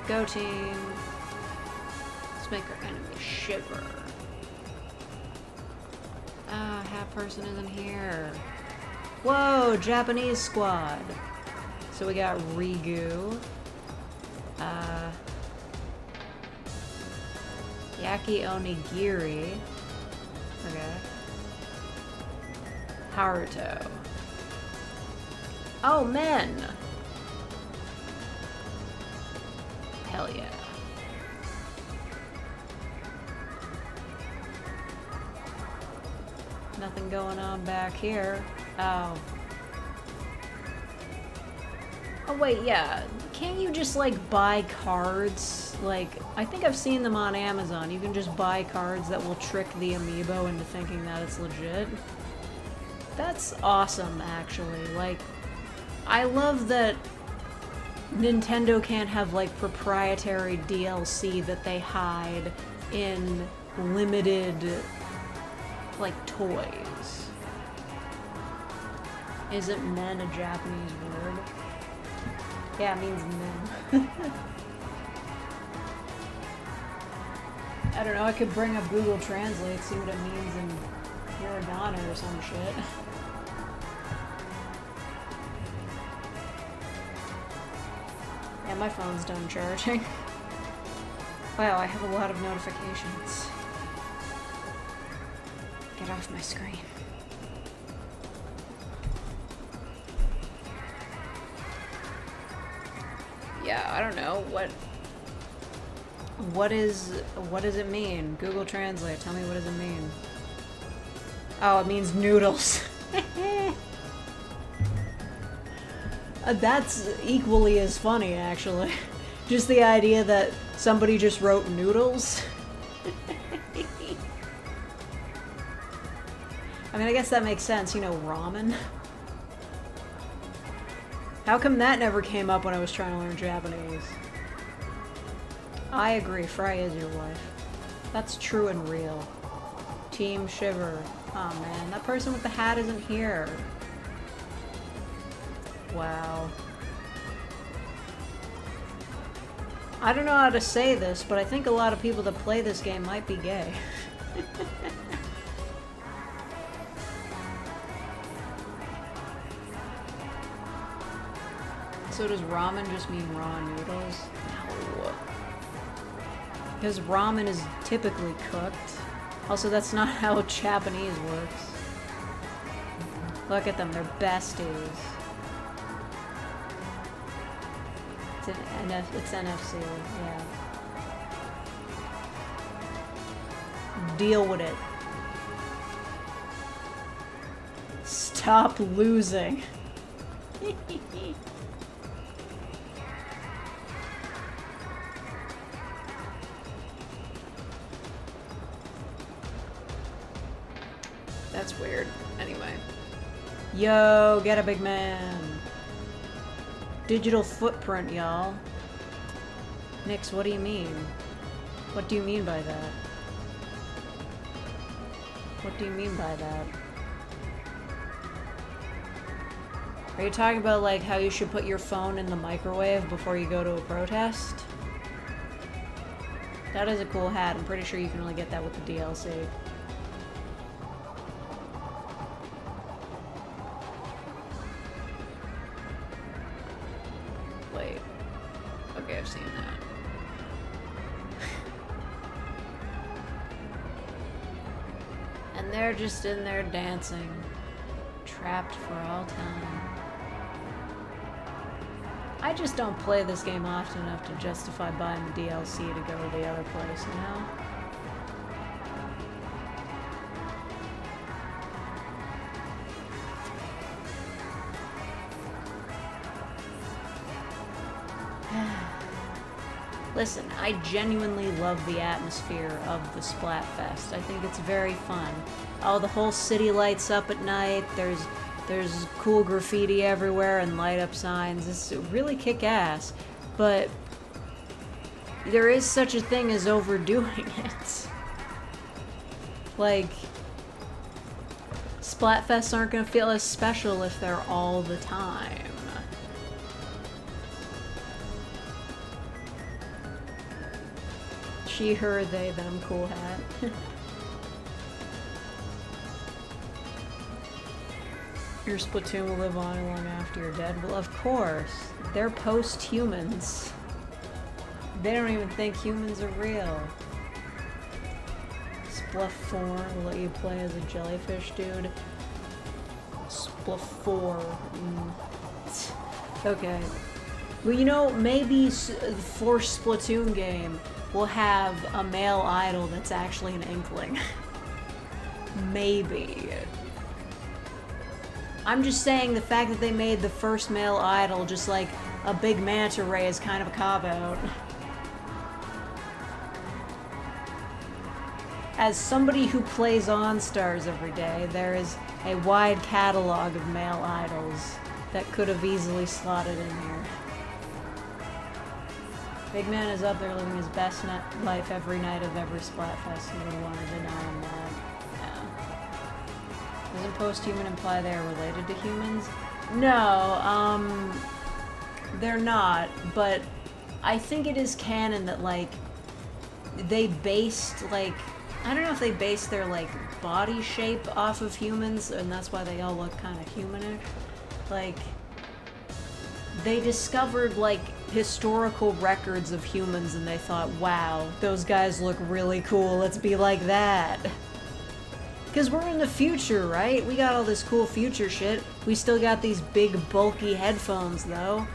Go team. Let's make our enemy shiver. Ah, hat person isn't here. Whoa, Japanese squad. So we got Rigu. Yaki Onigiri. Okay. Haruto. Oh, men! Hell yeah. Nothing going on back here. Oh. Oh wait, yeah. Can't you just like buy cards? Like, I think I've seen them on Amazon. You can just buy cards that will trick the amiibo into thinking that it's legit. That's awesome, actually. Like, I love that Nintendo can't have like proprietary DLC that they hide in limited like toys. Isn't men a Japanese word? Yeah, it means men. I don't know, I could bring up Google Translate, see what it means in hiragana or some shit. Yeah, my phone's done charging. Wow, I have a lot of notifications. Get off my screen. Yeah, I don't know, what does it mean? Google Translate, tell me what does it mean? Oh, it means noodles. That's equally as funny, actually. Just the idea that somebody just wrote noodles. I mean, I guess that makes sense, you know, ramen. How come that never came up when I was trying to learn Japanese? I agree, Fry is your wife. That's true and real. Team Shiver. Oh man, that person with the hat isn't here. Wow. I don't know how to say this, but I think a lot of people that play this game might be gay. So does ramen just mean raw noodles? No. Because ramen is typically cooked. Also, that's not how Japanese works. Look at them, they're besties. It's NFC, yeah. Deal with it. Stop losing. That's weird. Anyway. Yo, get a big man. Digital footprint, y'all. Nix, what do you mean? What do you mean by that? What do you mean by that? Are you talking about, like, how you should put your phone in the microwave before you go to a protest? That is a cool hat. I'm pretty sure you can only get that with the DLC. Wait. Okay, I've seen that. And they're just in there dancing. Trapped for all time. I just don't play this game often enough to justify buying the DLC to go to the other place, you know? Listen, I genuinely love the atmosphere of the Splatfest. I think it's very fun. Oh, the whole city lights up at night. There's cool graffiti everywhere and light up signs. It's really kick-ass. But there is such a thing as overdoing it. Like, Splatfests aren't gonna feel as special if they're all the time. She, her, they, them, cool hat. Your Splatoon will live on long after you're dead. Well, of course. They're post-humans. They don't even think humans are real. Spluff 4 will let you play as a jellyfish dude. Spluff 4. Okay. Well, you know, maybe the fourth Splatoon game will have a male idol that's actually an inkling. Maybe. I'm just saying the fact that they made the first male idol just like a big manta ray is kind of a cop-out. As somebody who plays on Stars every day, there is a wide catalog of male idols that could have easily slotted in here. Big Man is up there living his best life every night of every Splatfest. You would want to deny him that. Yeah. Doesn't post-human imply they are related to humans? No, they're not, but I think it is canon that, like, they based, like, I don't know if they based their, like, body shape off of humans, and that's why they all look kind of humanish. Like, they discovered, like, historical records of humans, and they thought, wow, those guys look really cool, let's be like that. Because we're in the future, right? We got all this cool future shit. We still got these big, bulky headphones, though.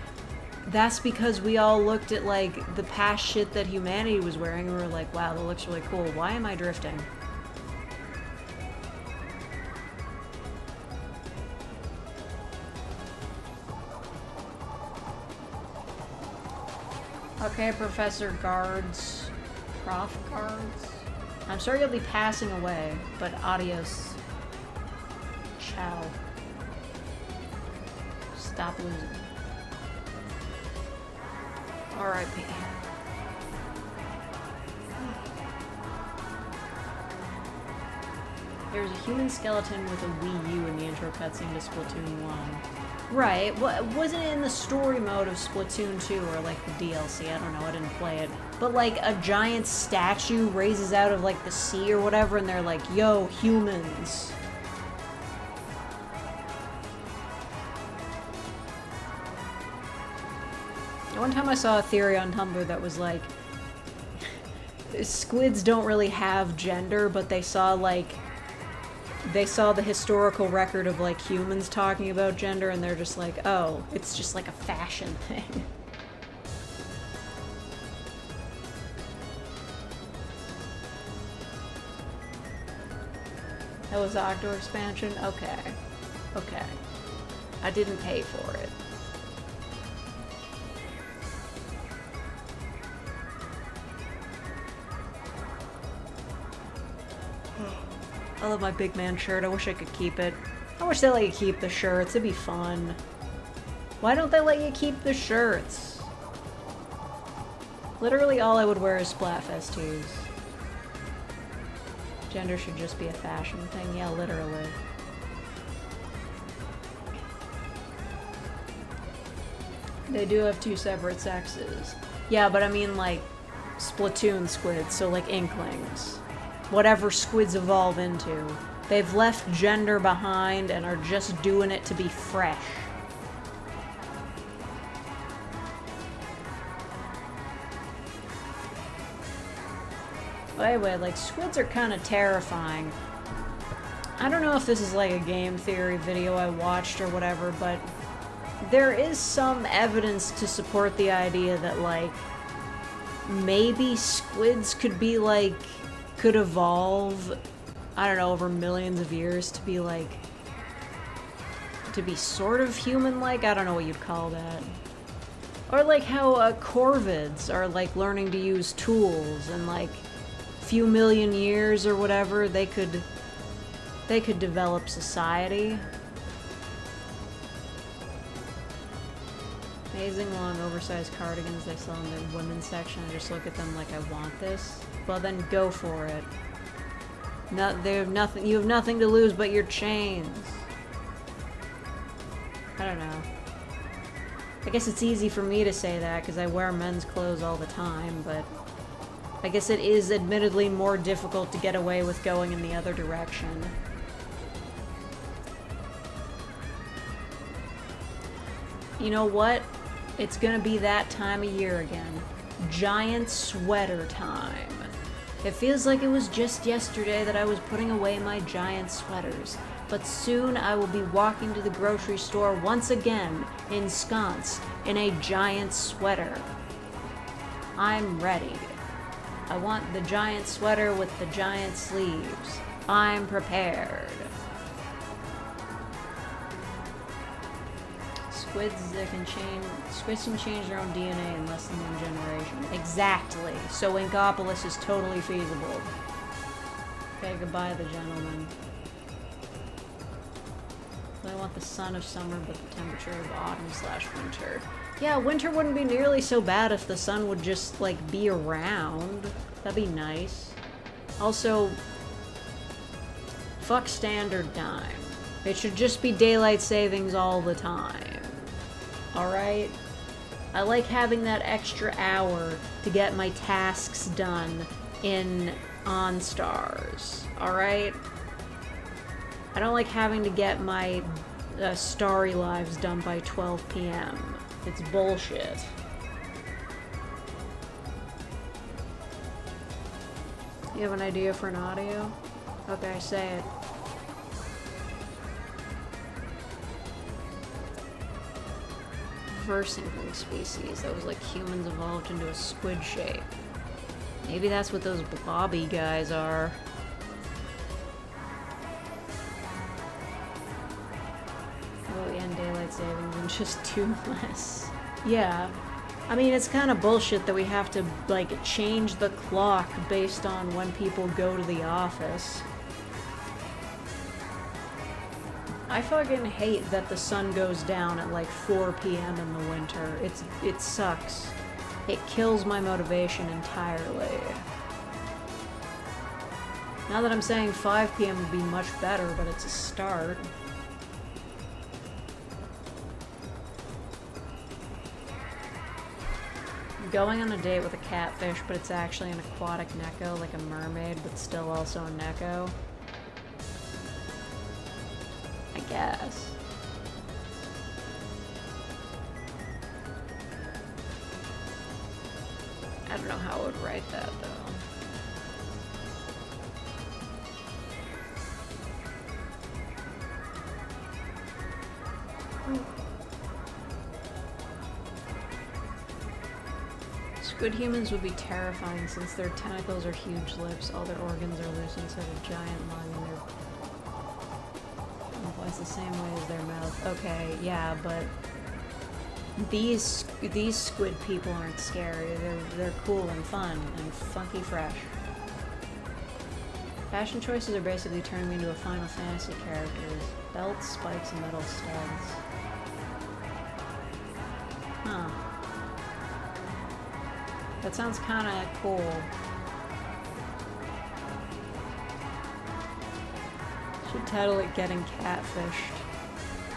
That's because we all looked at, like, the past shit that humanity was wearing, and we were like, wow, that looks really cool. Why am I drifting? Okay, Professor Guards. Prof Guards? I'm sorry you'll be passing away, but adios. Ciao. Stop losing. R.I.P. There's a human skeleton with a Wii U in the intro cutscene to Splatoon 1. Right, wasn't it in the story mode of Splatoon 2 or like the DLC? I don't know, I didn't play it. But like a giant statue raises out of like the sea or whatever and they're like, yo, humans. One time I saw a theory on Tumblr that was like, squids don't really have gender, but they saw the historical record of like humans talking about gender and they're just like, oh, it's just like a fashion thing. That was the Octo expansion? Okay. Okay. I didn't pay for it. I love my big man shirt. I wish I could keep it. I wish they let you keep the shirts. It'd be fun. Why don't they let you keep the shirts? Literally all I would wear is Splatfest tees. Gender should just be a fashion thing. Yeah, literally. They do have two separate sexes. Yeah, but I mean like Splatoon squids, so like Inklings. Whatever squids evolve into. They've left gender behind and are just doing it to be fresh. But anyway, like, squids are kind of terrifying. I don't know if this is like a game theory video I watched or whatever, but there is some evidence to support the idea that, like, maybe squids could be, like, could evolve, I don't know, over millions of years to be, like, to be sort of human-like? I don't know what you'd call that. Or, like, how corvids are, like, learning to use tools and, like, few million years or whatever, they could develop society. Amazing long oversized cardigans they sell in the women's section. I just look at them like I want this. Well then go for it. They have nothing, you have nothing to lose but your chains. I don't know. I guess it's easy for me to say that because I wear men's clothes all the time, but I guess it is admittedly more difficult to get away with going in the other direction. You know what? It's gonna be that time of year again. Giant sweater time. It feels like it was just yesterday that I was putting away my giant sweaters, but soon I will be walking to the grocery store once again, ensconced in a giant sweater. I'm ready. I want the giant sweater with the giant sleeves. I'm prepared. Squids can change their own DNA in less than one generation. Exactly. So Inkopolis is totally feasible. Okay, goodbye the gentleman. I want the sun of summer, but the temperature of autumn/winter. Yeah, winter wouldn't be nearly so bad if the sun would just, like, be around. That'd be nice. Also, fuck standard time. It should just be daylight savings all the time. Alright? I like having that extra hour to get my tasks done in OnStars. Alright? I don't like having to get my Starry Lives done by 12 p.m. It's bullshit. You have an idea for an audio? Okay, say it. Reversing species. That was like humans evolved into a squid shape. Maybe that's what those blobby guys are. Oh, yeah, and daylight savings and just 2 less. Yeah. I mean, it's kind of bullshit that we have to, like, change the clock based on when people go to the office. I fucking hate that the sun goes down at, like, 4 p.m. in the winter. It sucks. It kills my motivation entirely. Now that I'm saying 5 p.m. would be much better, but it's a start. Going on a date with a catfish, but it's actually an aquatic neko, like a mermaid, but still also a neko. I guess. I don't know how I would write that, though. Squid humans would be terrifying since their tentacles are huge lips, all their organs are loose inside a giant lung, and their implies the same way as their mouth. Okay, yeah, but these squid people aren't scary. They're cool and fun and funky fresh. Fashion choices are basically turning me into a Final Fantasy character. Belts, spikes, and metal studs. Huh. That sounds kinda cool. Should title it Getting Catfished.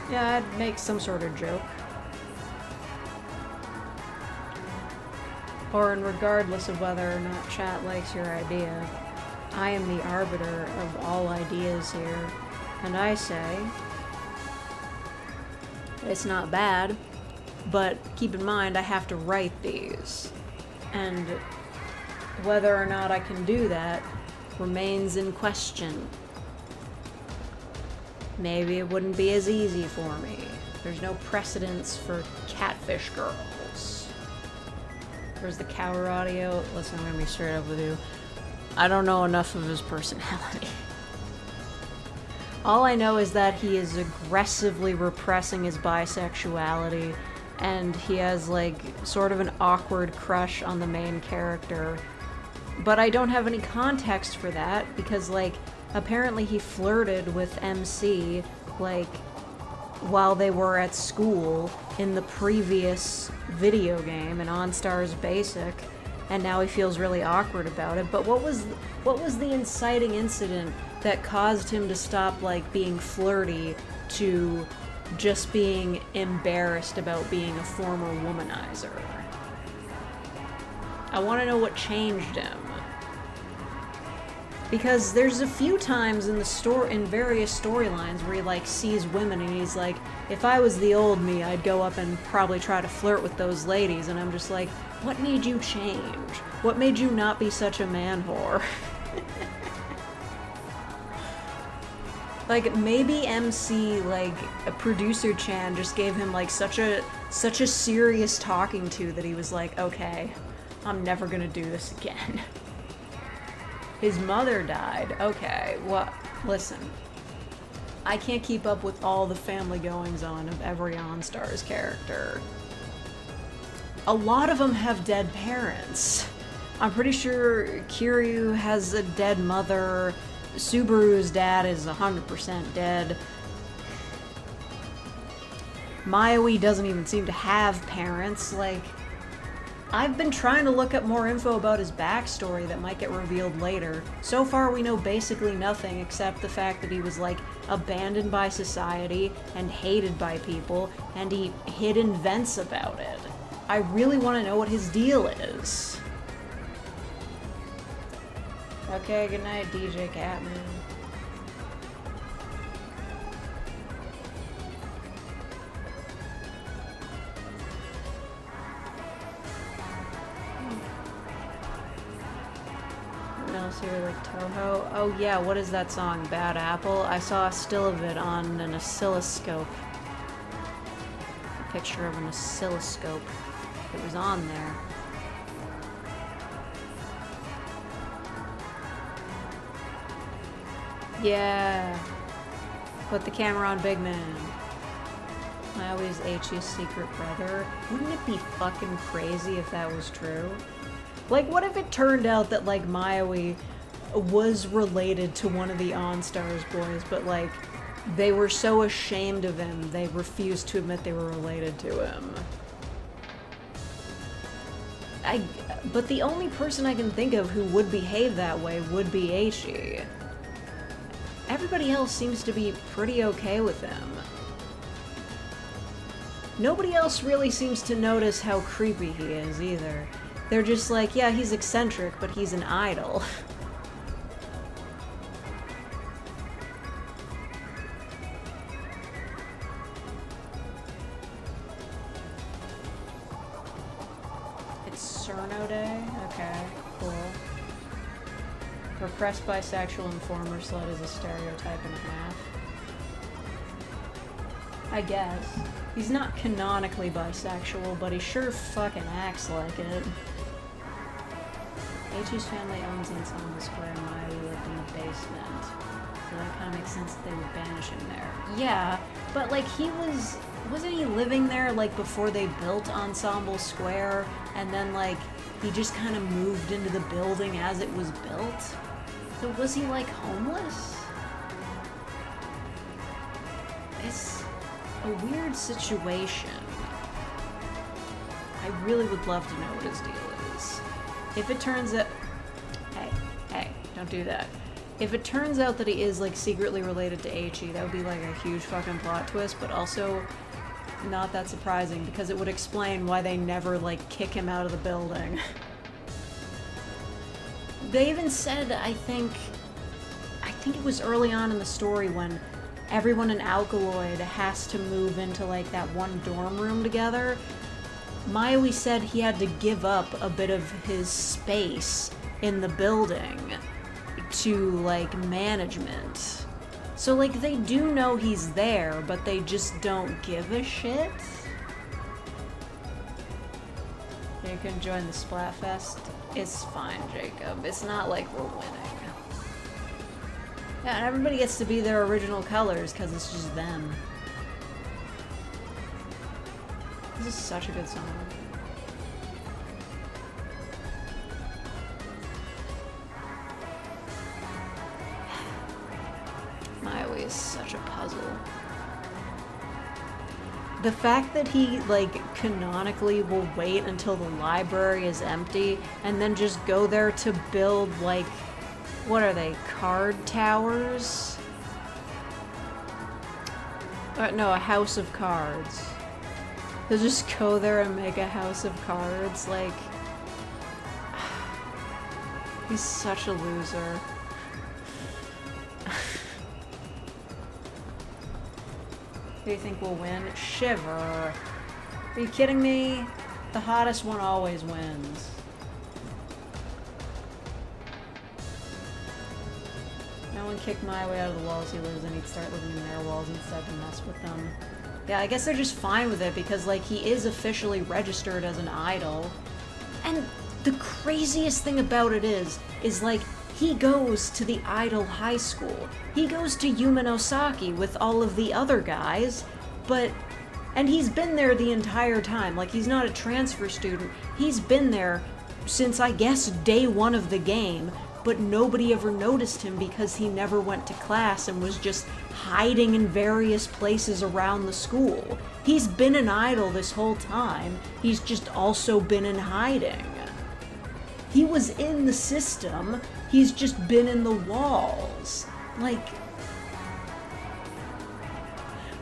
Yeah, I'd make some sort of joke. Or, and regardless of whether or not chat likes your idea, I am the arbiter of all ideas here, and I say it's not bad, but keep in mind I have to write these. And whether or not I can do that remains in question. Maybe it wouldn't be as easy for me. There's no precedence for catfish girls. There's the Cower audio. Listen, I'm gonna be straight up with you. I don't know enough of his personality. All I know is that he is aggressively repressing his bisexuality, and he has, like, sort of an awkward crush on the main character. But I don't have any context for that, because, like, apparently he flirted with MC, like, while they were at school in the previous video game, in OnStars Basic, and now he feels really awkward about it. But what was the inciting incident that caused him to stop, like, being flirty to just being embarrassed about being a former womanizer? I want to know what changed him. Because there's a few times in in various storylines where he, like, sees women and he's like, if I was the old me, I'd go up and probably try to flirt with those ladies, and I'm just like, what made you change? What made you not be such a man whore? Like, maybe MC, like, a producer Chan just gave him, like, such a serious talking to that he was like, okay, I'm never gonna do this again. His mother died. Okay, well, listen. I can't keep up with all the family goings-on of every OnStars character. A lot of them have dead parents. I'm pretty sure Kiryu has a dead mother. Subaru's dad is 100% dead. Maui doesn't even seem to have parents. Like, I've been trying to look up more info about his backstory that might get revealed later. So far we know basically nothing except the fact that he was, like, abandoned by society and hated by people, and he hid in vents about it. I really want to know what his deal is. Okay, good night, DJ Catman. What else here, like Toho? Oh yeah, what is that song, Bad Apple? I saw a still of it on an oscilloscope. A picture of an oscilloscope. It was on there. Yeah. Put the camera on Big Man. Maui's H's secret brother. Wouldn't it be fucking crazy if that was true? Like, what if it turned out that, like, Maui was related to one of the OnStars boys, but, like, they were so ashamed of him, they refused to admit they were related to him? But the only person I can think of who would behave that way would be H.E. Everybody else seems to be pretty okay with him. Nobody else really seems to notice how creepy he is, either. They're just like, yeah, he's eccentric, but he's an idol. It's Cerno Day? Okay, cool. Repressed bisexual informer slut is a stereotype and a half. I guess. He's not canonically bisexual, but he sure fucking acts like it. H.U's family owns Ensemble Square and Maui lived in the basement. So that kind of makes sense that they would banish him there. Yeah, but like wasn't he living there like before they built Ensemble Square? And then like he just kind of moved into the building as it was built? So was he like homeless? It's a weird situation. I really would love to know what his deal is. If it turns out... Hey, don't do that. If it turns out that he is, like, secretly related to H.E., that would be, like, a huge fucking plot twist, but also not that surprising, because it would explain why they never, like, kick him out of the building. They even said, I think it was early on in the story when everyone in Alkaloid has to move into, like, that one dorm room together. Maui said he had to give up a bit of his space in the building to, like, management. So, like, they do know he's there, but they just don't give a shit. You can join the Splatfest. It's fine, Jacob. It's not like we're winning. Yeah, and everybody gets to be their original colors because it's just them. This is such a good song. Maui is such a puzzle. The fact that he, like, canonically will wait until the library is empty and then just go there to build, like, what are they, card towers? No, a house of cards. He'll just go there and make a house of cards, like... He's such a loser. Who do you think will win? Shiver. Are you kidding me? The hottest one always wins. No one kicked my way out of the walls he lives in. He'd start living in their walls instead to mess with them. Yeah, I guess they're just fine with it because, like, he is officially registered as an idol. And the craziest thing about it is like, he goes to the idol high school. He goes to Yumenosaki with all of the other guys, and he's been there the entire time. Like, he's not a transfer student. He's been there since, I guess, day one of the game, but nobody ever noticed him because he never went to class and was just hiding in various places around the school. He's been an idol this whole time. He's just also been in hiding. He was in the system. He's just been in the walls. Like,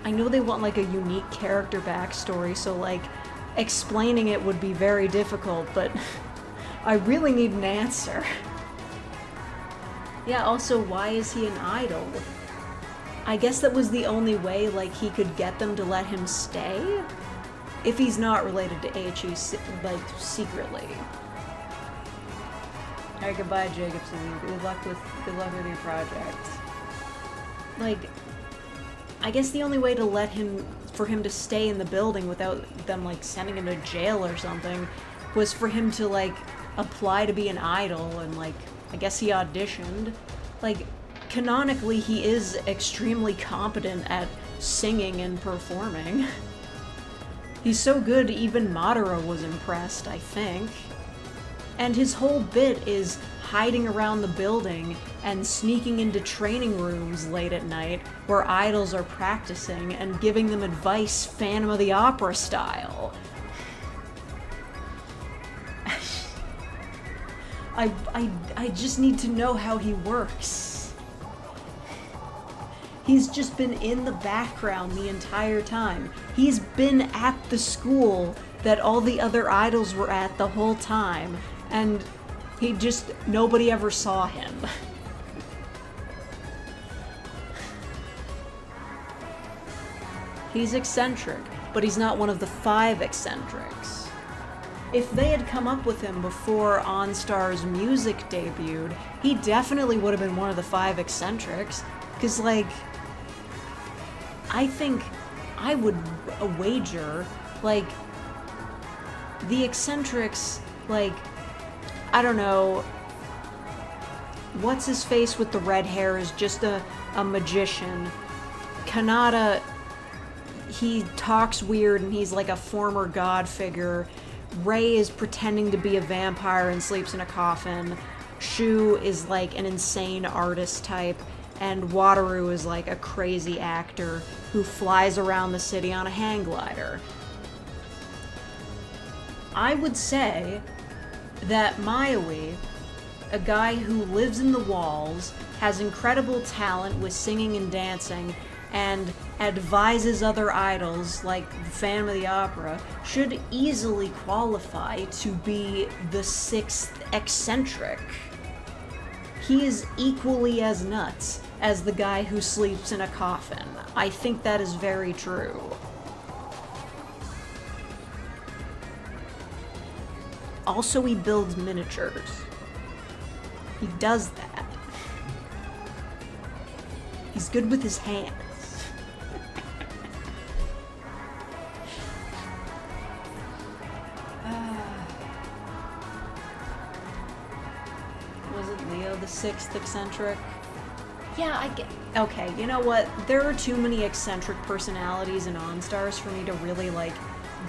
I know they want, like, a unique character backstory, so, like, explaining it would be very difficult, but I really need an answer. Yeah, also, why is he an idol? I guess that was the only way, like, he could get them to let him stay? If he's not related to HE, like, secretly. Alright, goodbye, Jacobson. Good luck with your project. Like, I guess the only way to for him to stay in the building without them, like, sending him to jail or something was for him to, like, apply to be an idol, and, like, I guess he auditioned. Like, canonically, he is extremely competent at singing and performing. He's so good, even Madara was impressed, I think. And his whole bit is hiding around the building and sneaking into training rooms late at night where idols are practicing and giving them advice Phantom of the Opera style. I just need to know how he works. He's just been in the background the entire time. He's been at the school that all the other idols were at the whole time, and nobody ever saw him. He's eccentric, but he's not one of the 5 eccentrics. If they had come up with him before OnStar's music debuted, he definitely would have been one of the 5 eccentrics, because, like, I think I would wager, like, the eccentrics, like, I don't know, what's his face with the red hair is just a magician. Kanata, he talks weird and he's like a former god figure. Ray is pretending to be a vampire and sleeps in a coffin. Shu is like an insane artist type. And Wataru is like a crazy actor who flies around the city on a hang glider. I would say that Maui, a guy who lives in the walls, has incredible talent with singing and dancing, and advises other idols like the Phantom of the Opera, should easily qualify to be the 6th eccentric. He is equally as nuts as the guy who sleeps in a coffin. I think that is very true. Also, he builds miniatures. He does that. He's good with his hands. Was it Leo the 6th eccentric? Yeah, I get... Okay, you know what? There are too many eccentric personalities in OnStars for me to really, like,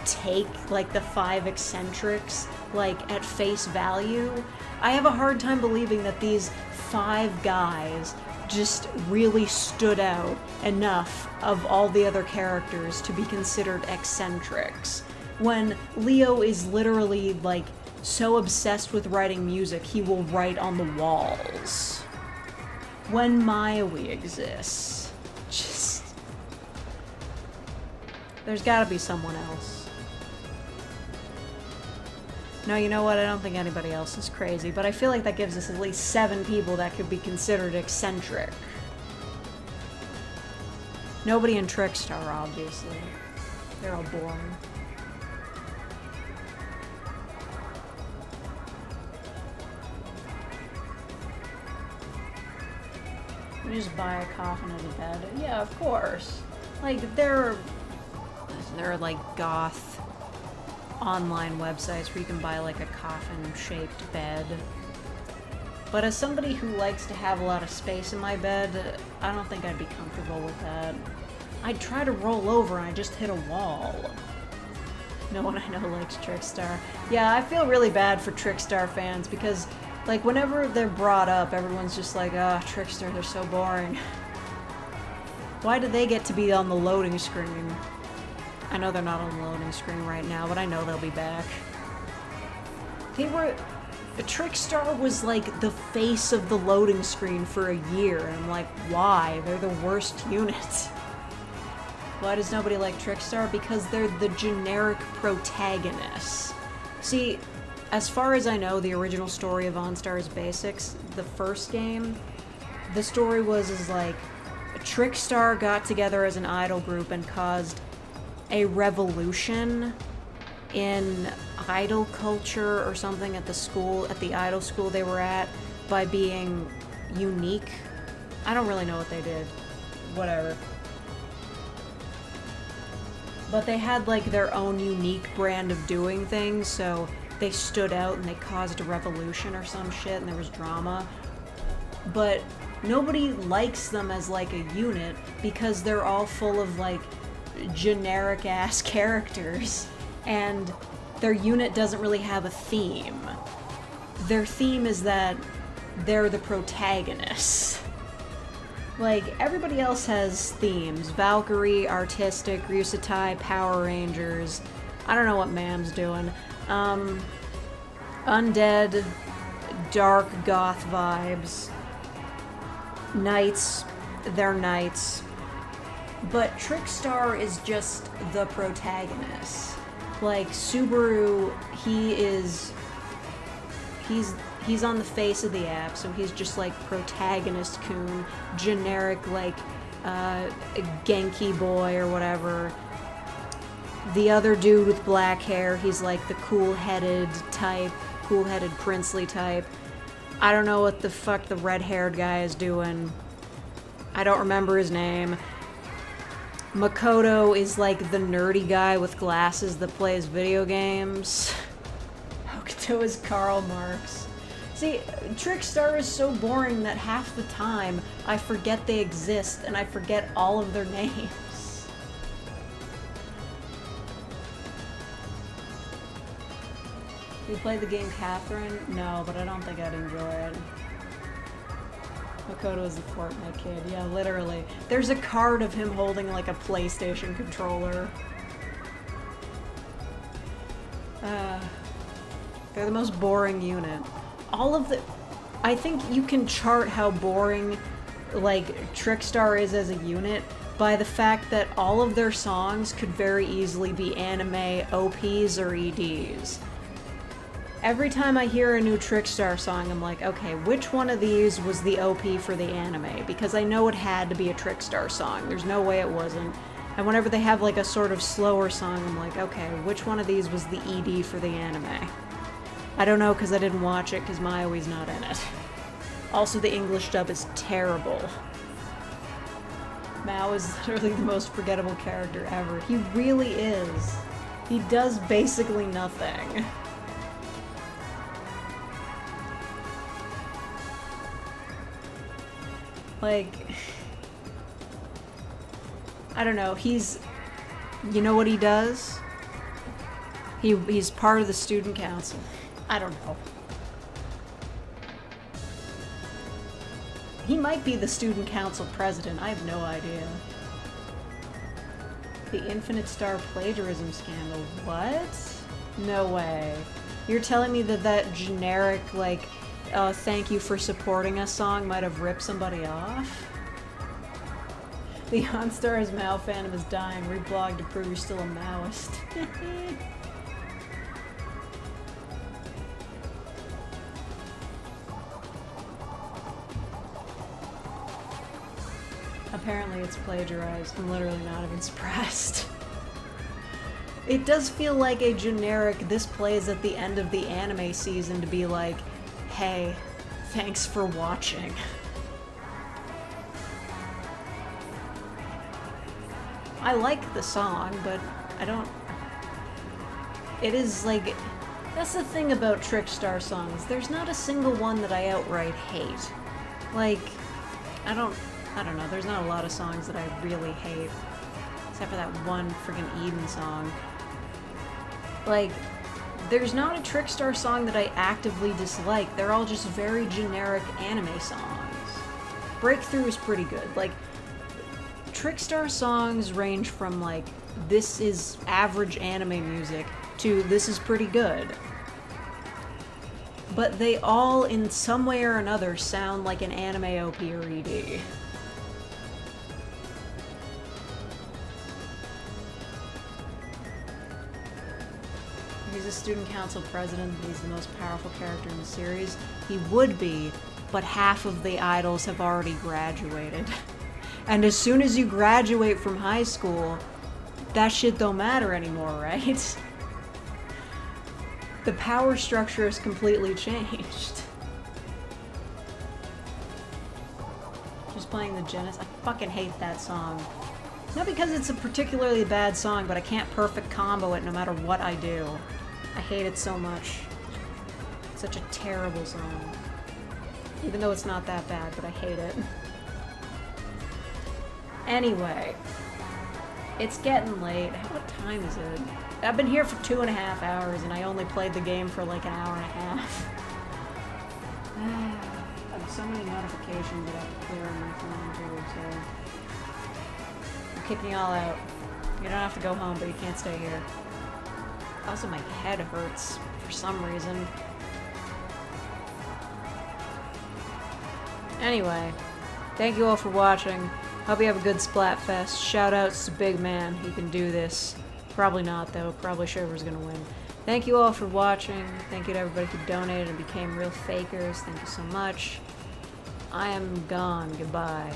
take, like, the 5 eccentrics, like, at face value. I have a hard time believing that these 5 guys just really stood out enough of all the other characters to be considered eccentrics. When Leo is literally, like, so obsessed with writing music, he will write on the walls. When Maui exists. Just... There's gotta be someone else. No, you know what? I don't think anybody else is crazy, but I feel like that gives us at least 7 people that could be considered eccentric. Nobody in Trickstar, obviously. They're all boring. You just buy a coffin as a bed. Yeah, of course. Like, there are like goth online websites where you can buy like a coffin-shaped bed. But as somebody who likes to have a lot of space in my bed, I don't think I'd be comfortable with that. I'd try to roll over and I just hit a wall. No one I know likes Trickstar. Yeah, I feel really bad for Trickstar fans because, like, whenever they're brought up, everyone's just like, ah, Trickstar, they're so boring. Why do they get to be on the loading screen? I know they're not on the loading screen right now, but I know they'll be back. Trickstar was like the face of the loading screen for a year, and I'm like, why? They're the worst unit. Why does nobody like Trickstar? Because they're the generic protagonists. See, as far as I know, the original story of OnStar's Basics, the first game, the story was like, Trickstar got together as an idol group and caused a revolution in idol culture or something at the school, at the idol school they were at, by being unique. I don't really know what they did. Whatever. But they had like their own unique brand of doing things, so they stood out and they caused a revolution or some shit, and there was drama. But nobody likes them as like a unit because they're all full of like generic ass characters, and their unit doesn't really have a theme. Their theme is that they're the protagonists. Like, everybody else has themes. Valkyrie, Artistic, Rusutai, Power Rangers. I don't know what Mam's doing. Undead, dark goth vibes. Knights, they're knights. But Trickstar is just the protagonist. Like, Subaru, he's on the face of the app, so he's just like protagonist coon, generic like Genki boy or whatever. The other dude with black hair, he's like the cool-headed type, cool-headed princely type. I don't know what the fuck the red-haired guy is doing. I don't remember his name. Makoto is like the nerdy guy with glasses that plays video games. Hokuto is Karl Marx. See, Trickstar is so boring that half the time I forget they exist and I forget all of their names. You played the game Catherine? No, but I don't think I'd enjoy it. Makoto is the Fortnite kid. Yeah, literally. There's a card of him holding like a PlayStation controller. They're the most boring unit. I think you can chart how boring, like, Trickstar is as a unit by the fact that all of their songs could very easily be anime OPs or EDs. Every time I hear a new Trickstar song, I'm like, okay, which one of these was the OP for the anime? Because I know it had to be a Trickstar song. There's no way it wasn't. And whenever they have, like, a sort of slower song, I'm like, okay, which one of these was the ED for the anime? I don't know because I didn't watch it because Mayoi's not in it. Also, the English dub is terrible. Mao is literally the most forgettable character ever. He really is. He does basically nothing. Like, I don't know, you know what he does? He's part of the student council. I don't know. He might be the student council president, I have no idea. The Infinite Star plagiarism scandal, what? No way. You're telling me that generic, like, thank you for supporting us song might have ripped somebody off? The OnStar's Mao fandom is dying. Reblog to prove you're still a Maoist. Apparently it's plagiarized. I'm literally not even surprised. It does feel like a generic, this plays at the end of the anime season to be like, hey, thanks for watching. I like the song, but I don't... It is like... That's the thing about Trickstar songs. There's not a single one that I outright hate. Like, I don't know, there's not a lot of songs that I really hate. Except for that one friggin' Eden song. Like, there's not a Trickstar song that I actively dislike. They're all just very generic anime songs. Breakthrough is pretty good. Like, Trickstar songs range from, like, this is average anime music to this is pretty good. But they all, in some way or another, sound like an anime OP or ED. He's a student council president. He's the most powerful character in the series. He would be, but half of the idols have already graduated. And as soon as you graduate from high school, that shit don't matter anymore, right? The power structure has completely changed. Just playing the Genesis. I fucking hate that song. Not because it's a particularly bad song, but I can't perfect combo it no matter what I do. I hate it so much. It's such a terrible song. Even though it's not that bad, but I hate it. Anyway. It's getting late. What time is it? I've been here for 2.5 hours and I only played the game for like an hour and a half. I have so many notifications that I have to clear on my phone too, so... I'm kicking y'all out. You don't have to go home, but you can't stay here. Also, my head hurts for some reason. Anyway, thank you all for watching. Hope you have a good Splatfest. Shoutouts to Big Man. He can do this. Probably not, though. Probably Shiver's gonna win. Thank you all for watching. Thank you to everybody who donated and became real fakers. Thank you so much. I am gone. Goodbye.